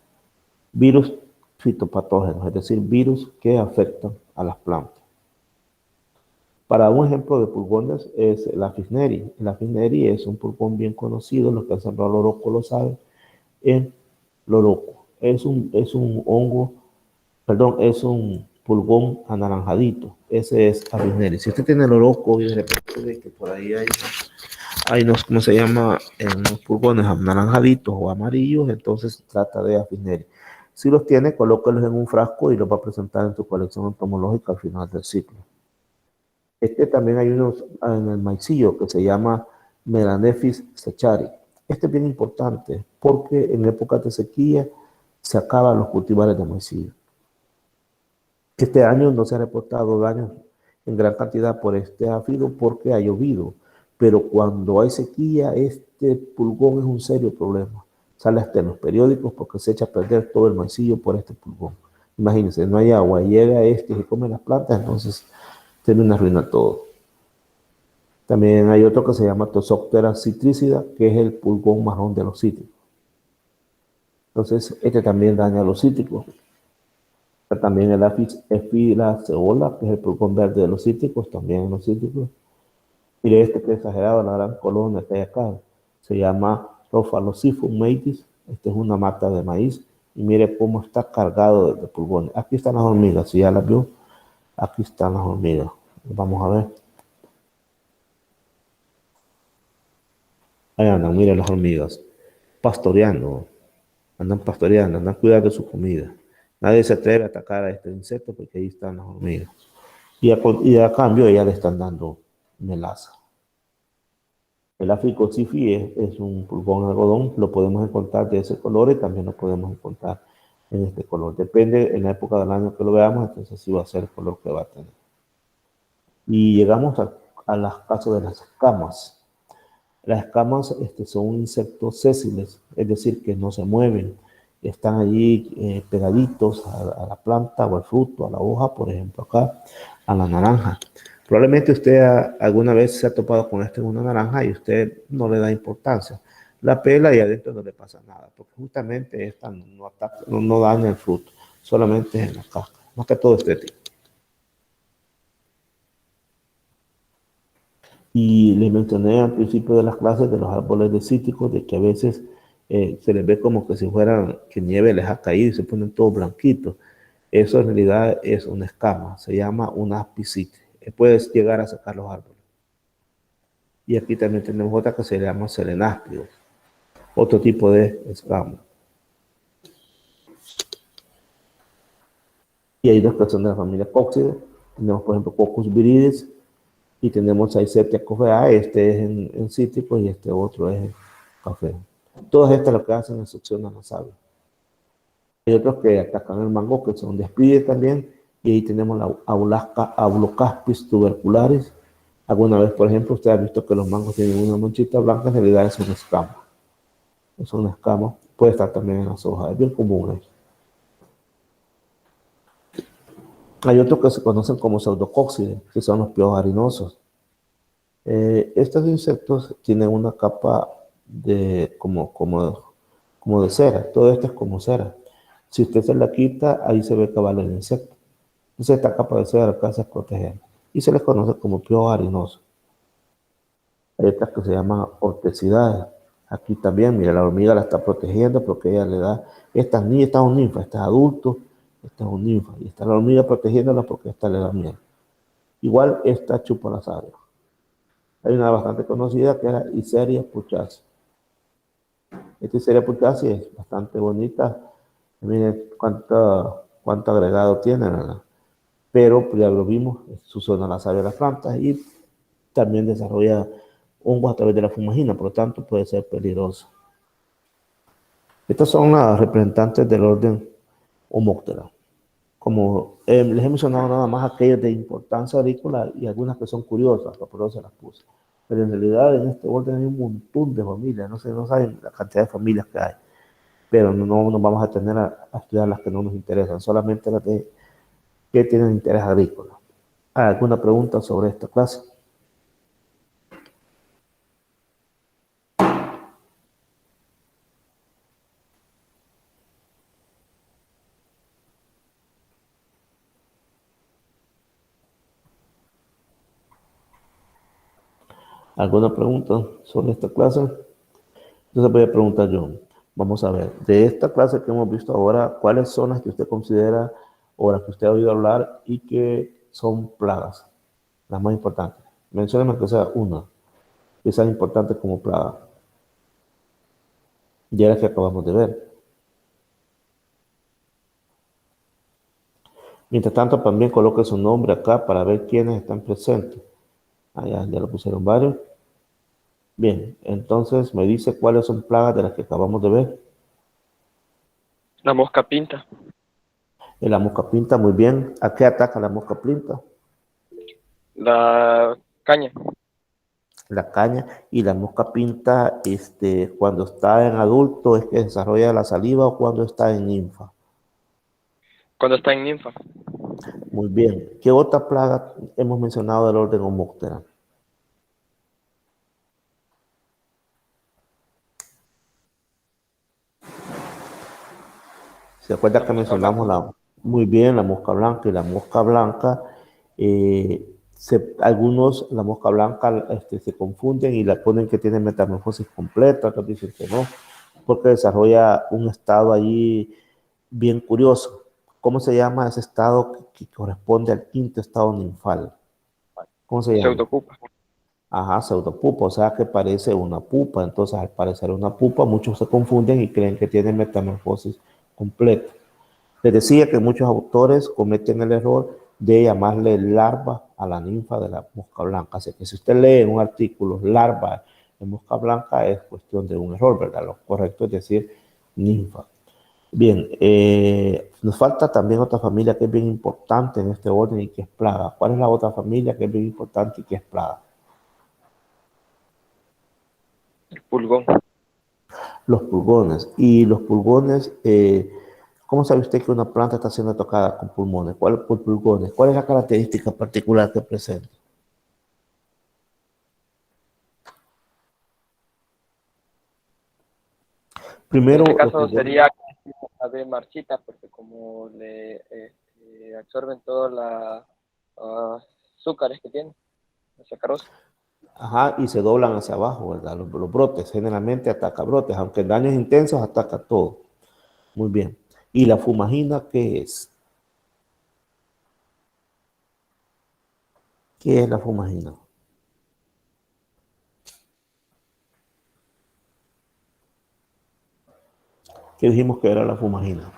fitopatógenos, es decir, virus que afectan a las plantas. Para un ejemplo de pulgones es la Fisneri. La Fisneri es un pulgón bien conocido, los que han sembrado loroco lo saben, en loroco. Es un hongo, perdón, es un pulgón anaranjadito. Ese es Fisneri. Si usted tiene loroco y de repente ve que por ahí hay unos, ¿cómo se llama? Unos pulgones anaranjaditos o amarillos, entonces trata de Fisneri. Si los tiene, colóquelos en un frasco y los va a presentar en su colección entomológica al final del ciclo. También hay unos en el maicillo que se llama Melanephis sechari. Este es bien importante porque en épocas de sequía se acaban los cultivares de maicillo. Este año no se ha reportado daños en gran cantidad por este áfido porque ha llovido, pero cuando hay sequía, este pulgón es un serio problema. Sale hasta en los periódicos porque se echa a perder todo el maicillo por este pulgón. Imagínense, no hay agua, llega y se come las plantas, entonces termina arruinando todo. También hay otro que se llama Toxoptera citricida, que es el pulgón marrón de los cítricos. Entonces, este también daña a los cítricos. También el Apis espilaceola, que es el pulgón verde de los cítricos, también en los cítricos. Mire este que es exagerado, la gran colonia que hay acá. Se llama Rofalosifum maitis. Esta es una mata de maíz. Y mire cómo está cargado de pulgones. Aquí están las hormigas, si ya las vio. Aquí están las hormigas. Vamos a ver. Ahí andan, miren las hormigas. Pastoreando. Andan pastoreando, andan cuidando de su comida. Nadie se atreve a atacar a este insecto porque ahí están las hormigas. Y a cambio ya le están dando melaza. El Africo sifi es un pulgón algodón. Lo podemos encontrar de ese color y también lo podemos encontrar en este color. Depende en la época del año que lo veamos, entonces sí va a ser el color que va a tener. Y llegamos a las casos de las escamas. Las escamas son insectos sésiles, es decir, que no se mueven, están allí pegaditos a la planta o al fruto, a la hoja, por ejemplo acá, a la naranja. Probablemente usted alguna vez se ha topado con esto en una naranja y usted no le da importancia, la pela y adentro no le pasa nada, porque justamente esta no, ataca, no daña el fruto, solamente es en la cáscara, más que todo estético. Y les mencioné al principio de las clases de los árboles de cítricos, de que a veces se les ve como que si fueran, que nieve les ha caído y se ponen todos blanquitos. Eso en realidad es una escama, se llama una aspicitis. Puedes llegar a sacar los árboles. Y aquí también tenemos otra que se llama selenáspeo, otro tipo de escama. Y hay dos que son de la familia Coccidae. Tenemos, por ejemplo, Coccus viridis y tenemos Aiseptia coffea. Este es en cítricos y este otro es en café. Todas estas lo que hacen es succionan la savia. Hay otros que atacan el mango, que son de Aspides también, y ahí tenemos la Aulocaspis tubercularis. Alguna vez, por ejemplo, usted ha visto que los mangos tienen una manchita blanca, en realidad es una escama. Es una escama, puede estar también en las hojas, es bien común eso. Hay otros que se conocen como pseudocóxides, que son los piojos harinosos. Estos insectos tienen una capa de, como de cera, todo esto es como cera. Si usted se la quita, ahí se ve cabal el insecto. Entonces esta capa de cera alcanza a proteger y se les conoce como piojos harinosos. Hay otras que se llaman ortesidades. Aquí también, mira, la hormiga la está protegiendo porque ella le da, esta es un ninfa, este es adulto, esta es un ninfa, y está la hormiga protegiéndola porque esta le da miel. Igual esta chupa las aves. Hay una bastante conocida que era Iseria puchasi. Esta Iseria puchasi es bastante bonita. Miren cuánto agregado tiene, ¿verdad? Pero ya lo vimos, succiona la savia de las plantas y también desarrolla hongos a través de la fumagina, por lo tanto puede ser peligroso. Estas son las representantes del orden Homoptera. Como les he mencionado nada más aquellas de importancia agrícola y algunas que son curiosas, por eso se las puse. Pero en realidad en este orden hay un montón de familias, no saben la cantidad de familias que hay. Pero no nos vamos a tener a estudiar las que no nos interesan, solamente las que tienen interés agrícola. ¿Hay alguna pregunta sobre esta clase? ¿Alguna pregunta sobre esta clase? Entonces voy a preguntar yo. Vamos a ver, de esta clase que hemos visto ahora, ¿cuáles son las que usted considera o las que usted ha oído hablar y que son plagas? Las más importantes. Mencióneme que sea una que sea importante como plaga. Ya las que acabamos de ver. Mientras tanto, también coloque su nombre acá para ver quiénes están presentes. Ya lo pusieron varios. Bien, entonces me dice cuáles son plagas de las que acabamos de ver. La mosca pinta. La mosca pinta, muy bien. ¿A qué ataca la mosca pinta? La caña. La caña. Y la mosca pinta, cuando está en adulto, es que desarrolla la saliva o cuando está en ninfa. Cuando está en ninfa. Muy bien. ¿Qué otra plaga hemos mencionado del orden Homoptera? ¿Se acuerda La que mosca mencionamos blanca. muy bien la mosca blanca y la mosca blanca? Algunos, la mosca blanca se confunden y la ponen que tiene metamorfosis completa, otros dicen que no, porque desarrolla un estado allí bien curioso. ¿Cómo se llama ese estado que corresponde al quinto estado ninfal? ¿Cómo se llama? Pseudopupa. Ajá, pseudopupa, o sea que parece una pupa. Entonces, al parecer una pupa, muchos se confunden y creen que tiene metamorfosis completa. Les decía que muchos autores cometen el error de llamarle larva a la ninfa de la mosca blanca. Así que si usted lee en un artículo larva de mosca blanca, es cuestión de un error, ¿verdad? Lo correcto es decir ninfa. Bien, nos falta también otra familia que es bien importante en este orden y que es plaga. ¿Cuál es la otra familia que es bien importante y que es plaga? El pulgón. Los pulgones. Y los pulgones, ¿cómo sabe usted que una planta está siendo tocada con pulmones? Por pulgones? ¿Cuál es la característica particular que presenta? En Primero, ese los caso pulgones. sería ave marchita, porque como le absorben todas las azúcares que tiene, la sacarosa. Ajá, y se doblan hacia abajo, ¿verdad? Los brotes, generalmente ataca brotes, aunque el daño es intenso, ataca todo. Muy bien. ¿Y la fumagina qué es? ¿Qué es la fumagina? ¿Qué dijimos que era la fumagina?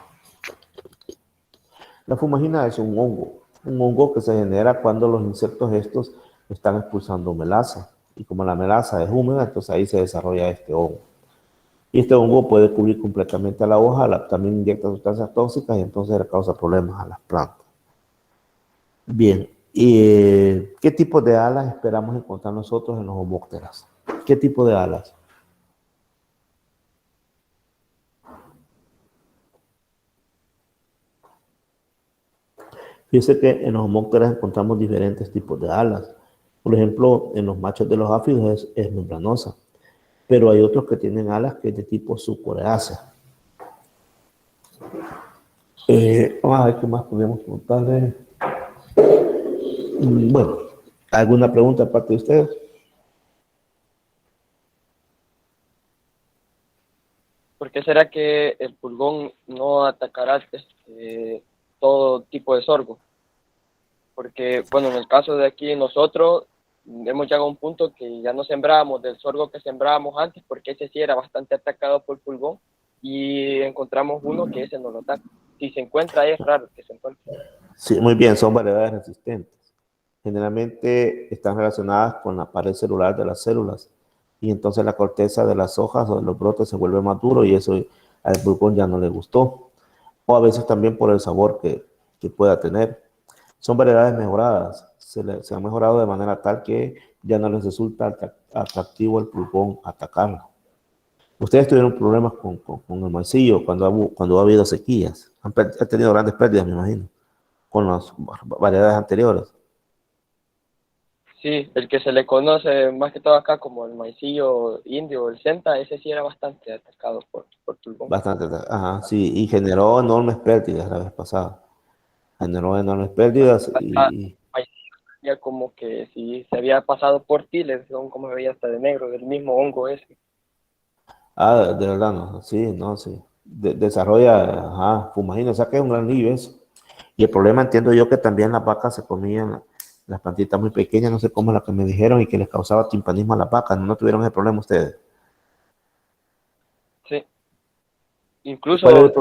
La fumagina es un hongo que se genera cuando los insectos estos están expulsando melaza. Y como la melaza es húmeda, entonces ahí se desarrolla este hongo. Y este hongo puede cubrir completamente a la hoja, también inyecta sustancias tóxicas y entonces le causa problemas a las plantas. Bien, ¿y qué tipo de alas esperamos encontrar nosotros en los homópteras? ¿Qué tipo de alas? Fíjense que en los homópteras encontramos diferentes tipos de alas. Por ejemplo, en los machos de los áfidos es membranosa, pero hay otros que tienen alas que es de tipo subcoreácea. Vamos a ver qué más podemos preguntarle. Bueno, ¿alguna pregunta aparte de ustedes? ¿Por qué será que el pulgón no atacará todo tipo de sorgo? Porque, bueno, en el caso de aquí nosotros hemos llegado a un punto que ya no sembrábamos del sorgo que sembrábamos antes, porque ese sí era bastante atacado por pulgón, y encontramos uno que ese no lo ataca. Si se encuentra, es raro que se encuentre. Sí, muy bien, son variedades resistentes. Generalmente están relacionadas con la pared celular de las células y entonces la corteza de las hojas o de los brotes se vuelve más duro y eso al pulgón ya no le gustó. O a veces también por el sabor que pueda tener. Son variedades mejoradas, se han mejorado de manera tal que ya no les resulta atractivo el pulgón atacarlo. Ustedes tuvieron problemas con el maicillo cuando ha habido sequías. Han tenido grandes pérdidas, me imagino, con las variedades anteriores. Sí, el que se le conoce más que todo acá como el maicillo indio, el senta, ese sí era bastante atacado por pulgón. Bastante, ajá, sí, y generó enormes pérdidas la vez pasada. Generó enormes pérdidas y Ya como que si se había pasado por ti, le decían como se veía hasta de negro, del mismo hongo ese. de verdad, no, sí, no, sí. Desarrolla, ajá, fumagina, o sea que es un gran lío eso. Y el problema entiendo yo que también las vacas se comían las plantitas muy pequeñas, no sé cómo es la que me dijeron, y que les causaba timpanismo a las vacas. No tuvieron ese problema ustedes. Sí, ¿Y cuál es el incluso problema?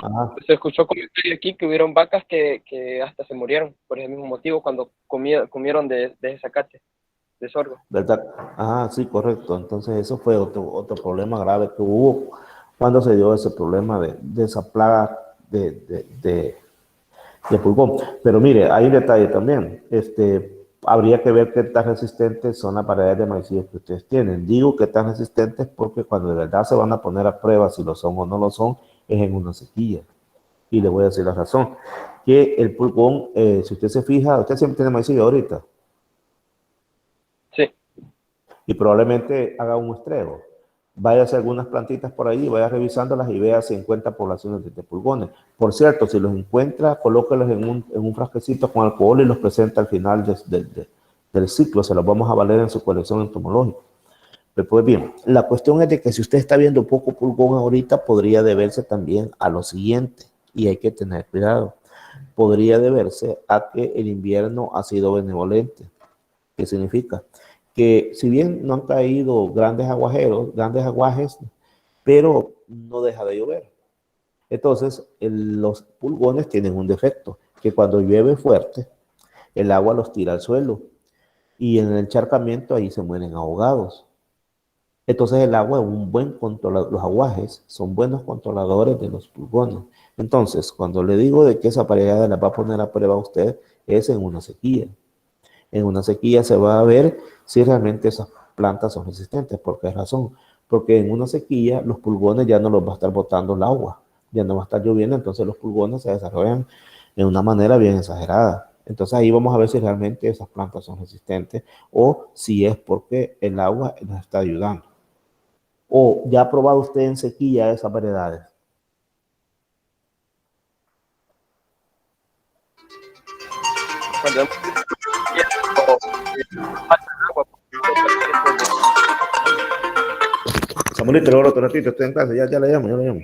Ajá. se escuchó comentarios aquí que hubieron vacas que hasta se murieron por ese mismo motivo cuando comieron de ese zacate, de sorgo. ¿Verdad? Ah, sí, correcto. Entonces, eso fue otro problema grave que hubo cuando se dio ese problema de esa plaga de pulgón. Pero mire, hay un detalle también. Habría que ver qué tan resistentes son las variedades de maicillos que ustedes tienen. Digo que tan resistentes porque cuando de verdad se van a poner a prueba si lo son o no lo son, es en una sequía. Y le voy a decir la razón. Que el pulgón, si usted se fija, usted siempre tiene maicillo ahorita Sí, y probablemente haga un muestreo. Vaya a hacer algunas plantitas por ahí, vaya revisándolas y vea si encuentra poblaciones de pulgones. Por cierto, si los encuentra, colóquelos en un frasquecito con alcohol y los presenta al final del ciclo. Se los vamos a valer en su colección entomológica. Pero pues bien, la cuestión es de que si usted está viendo poco pulgón ahorita, podría deberse también a lo siguiente, y hay que tener cuidado. Podría deberse a que el invierno ha sido benevolente. ¿Qué significa? Que si bien no han caído grandes aguajeros, grandes aguajes, pero no deja de llover. Entonces, los pulgones tienen un defecto, que cuando llueve fuerte, el agua los tira al suelo y en el encharcamiento ahí se mueren ahogados. Entonces el agua es un buen controlador, los aguajes son buenos controladores de los pulgones. Entonces, cuando le digo de que esa variedad la va a poner a prueba a usted, es en una sequía. En una sequía se va a ver si realmente esas plantas son resistentes. ¿Por qué razón? Porque en una sequía los pulgones ya no los va a estar botando el agua, ya no va a estar lloviendo, entonces los pulgones se desarrollan de una manera bien exagerada. Entonces ahí vamos a ver si realmente esas plantas son resistentes o si es porque el agua nos está ayudando ¿O ya ha probado usted en sequía esas variedades? Cuando hemos tiempo, falta de agua, porque los tiempos de Samuelito, luego otro ratito, estoy en casa, ya le llamo, ya le llamo.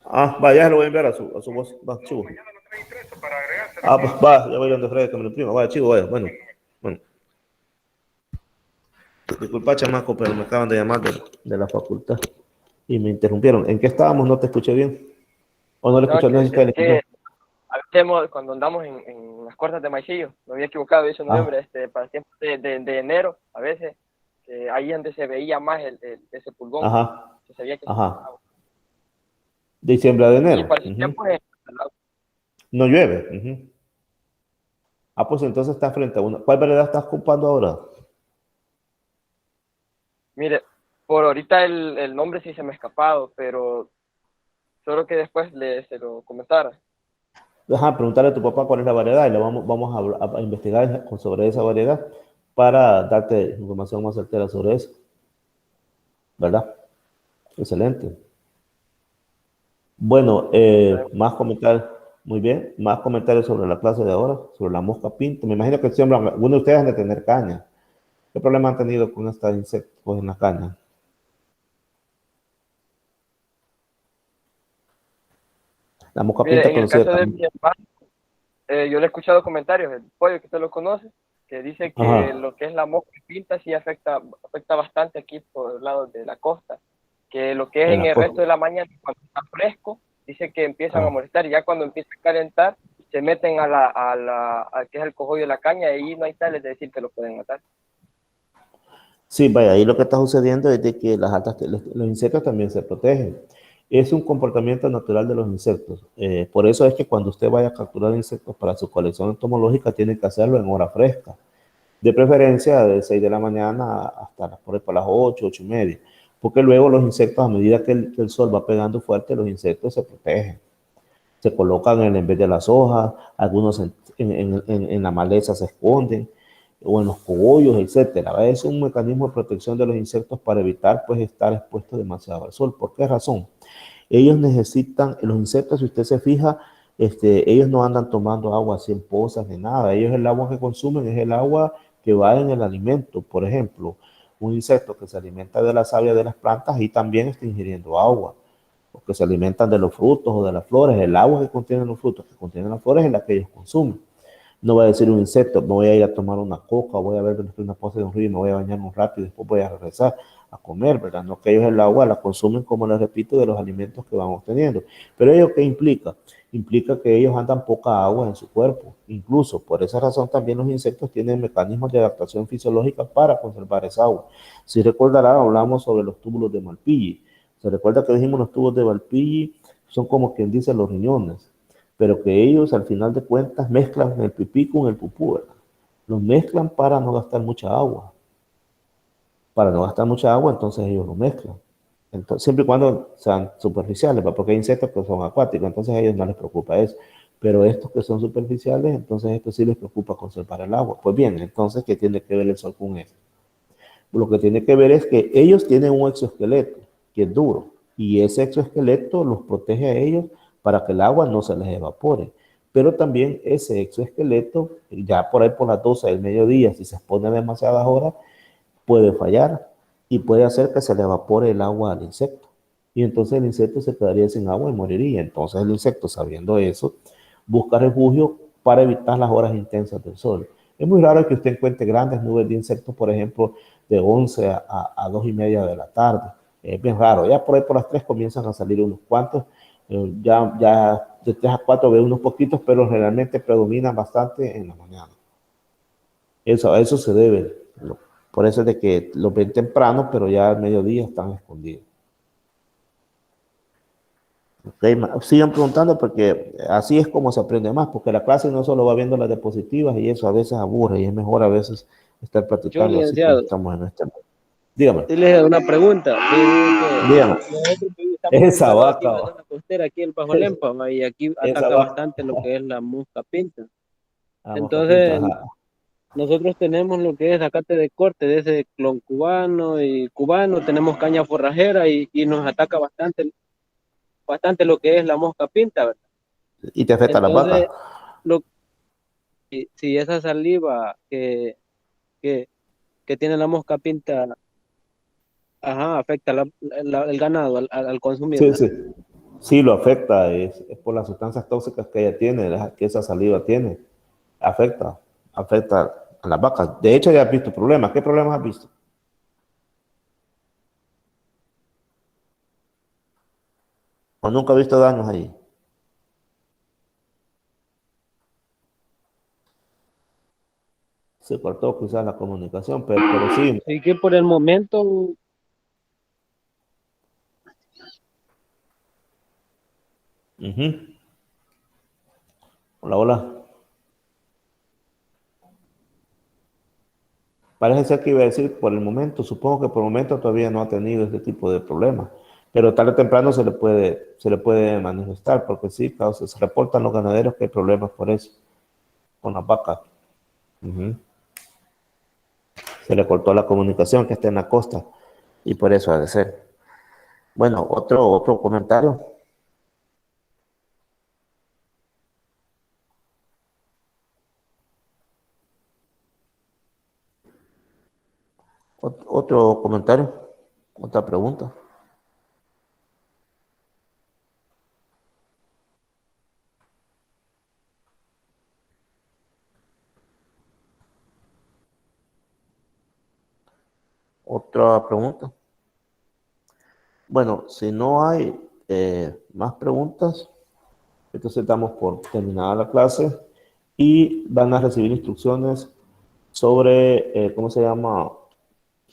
Ah, va, ya lo voy a enviar a su voz, va, chivo. Ah, pues va, ya voy donde Fred, que me lo imprima, va, chivo, vaya, bueno. Disculpa, chamaco, pero me acaban de llamar de la facultad y me interrumpieron. ¿En qué estábamos? No te escuché bien. ¿O no le no, escuché? No sé si usted le escuchó. a veces cuando andamos en las cuartas de Maicillo, me había equivocado, dice noviembre, para el tiempo de enero, a veces, ahí donde se veía más ese pulgón, Ajá, se sabía que ajá. Diciembre a y enero. para ese tiempo No llueve. Ah, pues entonces está frente a una. ¿Cuál variedad estás ocupando ahora? mire, por ahorita el nombre sí se me ha escapado, pero solo que después se lo comentara. Deja preguntarle a tu papá cuál es la variedad y le vamos a investigar sobre esa variedad para darte información más certera sobre eso. ¿Verdad? Excelente. Bueno, más comentarios. Muy bien. Más comentarios sobre la clase de ahora, sobre la mosca pinta. Me imagino que siempre algunos de ustedes han de tener caña. ¿Qué problema han tenido con estos insectos en la caña? La mosca Mire, pinta en el conocida caso de también. mi hermano, yo le he escuchado comentarios, el pollo que usted lo conoce, que dice que Ajá. lo que es la mosca pinta sí afecta bastante aquí por el lado de la costa, que lo que es En en la el resto costa. de la mañana, cuando está fresco, dice que empiezan a Ah. molestar y ya cuando empieza a calentar, se meten a que es el cogollo de la caña y ahí no hay tales de decir que lo pueden matar. Sí, vaya, ahí lo que está sucediendo es de que los insectos también se protegen. Es un comportamiento natural de los insectos. Por eso es que cuando usted vaya a capturar insectos para su colección entomológica, tiene que hacerlo en hora fresca. De preferencia de 6 de la mañana hasta por las 8, 8 y media. Porque luego los insectos, a medida que el sol va pegando fuerte, los insectos se protegen. Se colocan en vez de las hojas, algunos en la maleza se esconden, o en los cogollos, etcétera. Es un mecanismo de protección de los insectos para evitar pues estar expuestos demasiado al sol. ¿Por qué razón? Ellos necesitan, los insectos, si usted se fija, ellos no andan tomando agua así en pozas ni nada. Ellos el agua que consumen es el agua que va en el alimento. Por ejemplo, un insecto que se alimenta de la savia de las plantas y también está ingiriendo agua, o que se alimentan de los frutos o de las flores. El agua que contienen los frutos, que contienen las flores, es la que ellos consumen. No va a decir un insecto, me voy a ir a tomar una coca, voy a ver una cosa de un río, me voy a bañar un rato y después voy a regresar a comer, ¿verdad? No, que ellos el agua la consumen, como les repito, de los alimentos que van obteniendo. Pero ello, ¿qué implica? Implica que ellos andan poca agua en su cuerpo. Incluso por esa razón también los insectos tienen mecanismos de adaptación fisiológica para conservar esa agua. Si recordarán, hablamos sobre los túbulos de Malpighi. Se recuerda que dijimos los tubos de Malpighi son como quien dice los riñones, pero que ellos al final de cuentas mezclan el pipí con el pupú, ¿verdad? Los mezclan para no gastar mucha agua. Para no gastar mucha agua, entonces ellos lo mezclan. Entonces, siempre y cuando sean superficiales, ¿verdad? Porque hay insectos que son acuáticos, entonces a ellos no les preocupa eso. Pero estos que son superficiales, entonces esto sí les preocupa conservar el agua. Pues bien, entonces, ¿qué tiene que ver el sol con eso? Lo que tiene que ver es que ellos tienen un exoesqueleto que es duro y ese exoesqueleto los protege a ellos para que el agua no se les evapore. Pero también ese exoesqueleto, ya por ahí por las 12 del mediodía, si se expone demasiadas horas, puede fallar y puede hacer que se le evapore el agua al insecto. Y entonces el insecto se quedaría sin agua y moriría. Entonces el insecto, sabiendo eso, busca refugio para evitar las horas intensas del sol. Es muy raro que usted encuentre grandes nubes de insectos, por ejemplo, de 11 a 2 y media de la tarde. Es bien raro. Ya por ahí por las 3 comienzan a salir unos cuantos. Ya de 3 a 4 ve unos poquitos, pero realmente predominan bastante en la mañana. A eso se debe. Por eso es de que los ven temprano, pero ya al mediodía están escondidos. Okay, sigan preguntando porque así es como se aprende más, porque la clase no solo va viendo las diapositivas y eso a veces aburre y es mejor a veces estar Yo, platicando así como licenciado, estamos en este momento. Dígame, le una pregunta. dígame. Nosotros estamos Esa ubicados aquí en la vaca, zona costera, aquí en Bajo Lempa, y aquí esa ataca vaca. bastante lo que es la mosca pinta. La mosca pinta, Entonces, ajá. nosotros tenemos lo que es zacate de corte, de ese clon cubano y cubano, tenemos caña forrajera y nos ataca bastante lo que es la mosca pinta, ¿verdad? Y te afecta a las vacas. Entonces, lo, si esa saliva que, que tiene la mosca pinta, ajá, afecta el ganado al Sí, consumirla. sí. Sí, lo afecta, es por las sustancias tóxicas que ella tiene, que esa saliva tiene. Afecta, afecta a las vacas. De hecho, ya has visto problemas. ¿Qué problemas has visto? ¿O nunca has visto daños ahí? Se cortó quizás la comunicación, pero sí. Así que por el momento, Ujú. Hola, hola. Parece ser que iba a decir por el momento, supongo que por el momento todavía no ha tenido este tipo de problemas, pero tarde o temprano se le puede manifestar, porque sí, se reportan los ganaderos que hay problemas por eso, con las vacas. Ujú. Se le cortó la comunicación que está en la costa y por eso ha de ser. Bueno, otro comentario. Otro comentario, otra pregunta. Otra pregunta. Bueno, si no hay más preguntas, entonces damos por terminada la clase y van a recibir instrucciones sobre, ¿cómo se llama?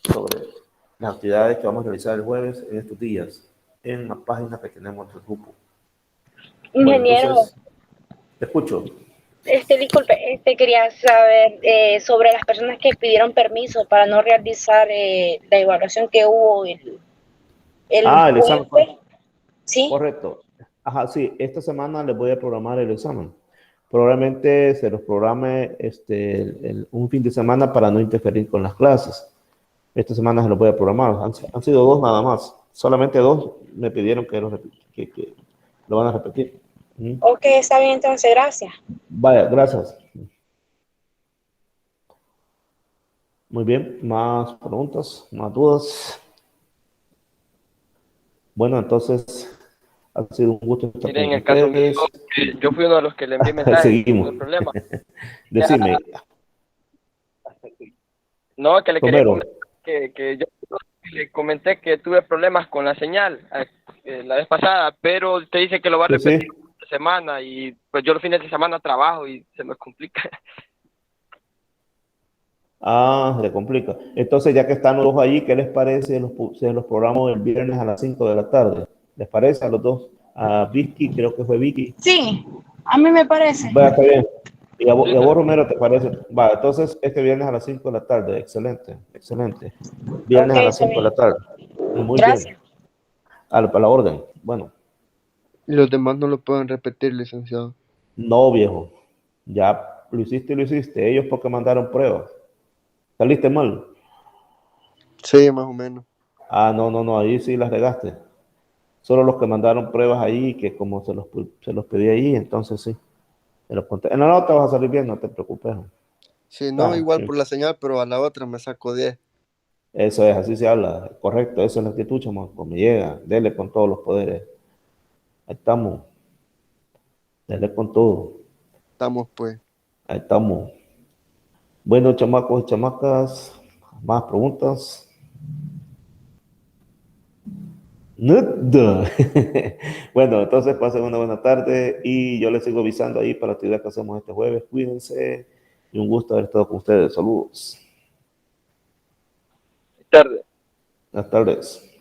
Sobre las actividades que vamos a realizar el jueves en estos días en la página que tenemos del grupo. Bueno, Ingeniero, entonces, te escucho. disculpe, quería saber sobre las personas que pidieron permiso para no realizar la evaluación que hubo el Ah, el examen, jueves, ¿sí? correcto. Ajá, sí, esta semana les voy a programar el examen. Probablemente se los programe un fin de semana para no interferir con las clases. Esta semana se los voy a programar. Han sido dos nada más. Solamente dos me pidieron que lo van a repetir. ¿Mm? Ok, está bien, entonces, gracias. Vaya, gracias. Muy bien, más preguntas, más dudas. Bueno, entonces ha sido un gusto estar Miren, con en el caso mío, ustedes. yo fui uno de los que le envié mensajes que Seguimos. tuve problemas. Ya, Decime, no, que le quería Romero. comentar que yo le comenté que tuve problemas con la señal la vez pasada, pero usted dice que lo va a Sí, sí. repetir esta semana y pues yo los fines de semana trabajo y se me complica. Ah, le complica. Entonces, ya que están los dos allí, ¿qué les parece si los programamos el viernes a las 5 de la tarde? ¿Les parece a los dos? A Vicky, creo que fue Vicky. Sí, a mí me parece. Va, está bien. Sí, Y a está vos, bien. Romero, ¿te parece? Va, entonces este viernes a las 5 de la tarde. Excelente, excelente. Ok, Viernes a las está 5 de bien. la tarde. Muy bien. Gracias. A la orden. Bueno, Y los demás no lo pueden repetir, licenciado. no, viejo. Ya lo hiciste y lo hiciste. Ellos porque mandaron pruebas. ¿Saliste mal? Sí, más o menos. Ah, no, no, no. Ahí sí las regaste. Solo los que mandaron pruebas ahí, que como se los pedí ahí, entonces sí. Se los conté. En la nota vas a salir bien, no te preocupes. Sí, no, Ah, igual sí. por la señal, pero a la otra me saco 10. Eso es, así se habla. Correcto, eso es la actitud, chamaco. Me llega. Dele con todos los poderes. Ahí estamos. Dele con todo. Estamos pues. Ahí estamos. Bueno, chamacos y chamacas, más preguntas. Nada. Bueno, entonces pasen una buena tarde y yo les sigo avisando ahí para la actividad que hacemos este jueves. Cuídense y un gusto haber estado con ustedes. Saludos. Tarde. Buenas tardes.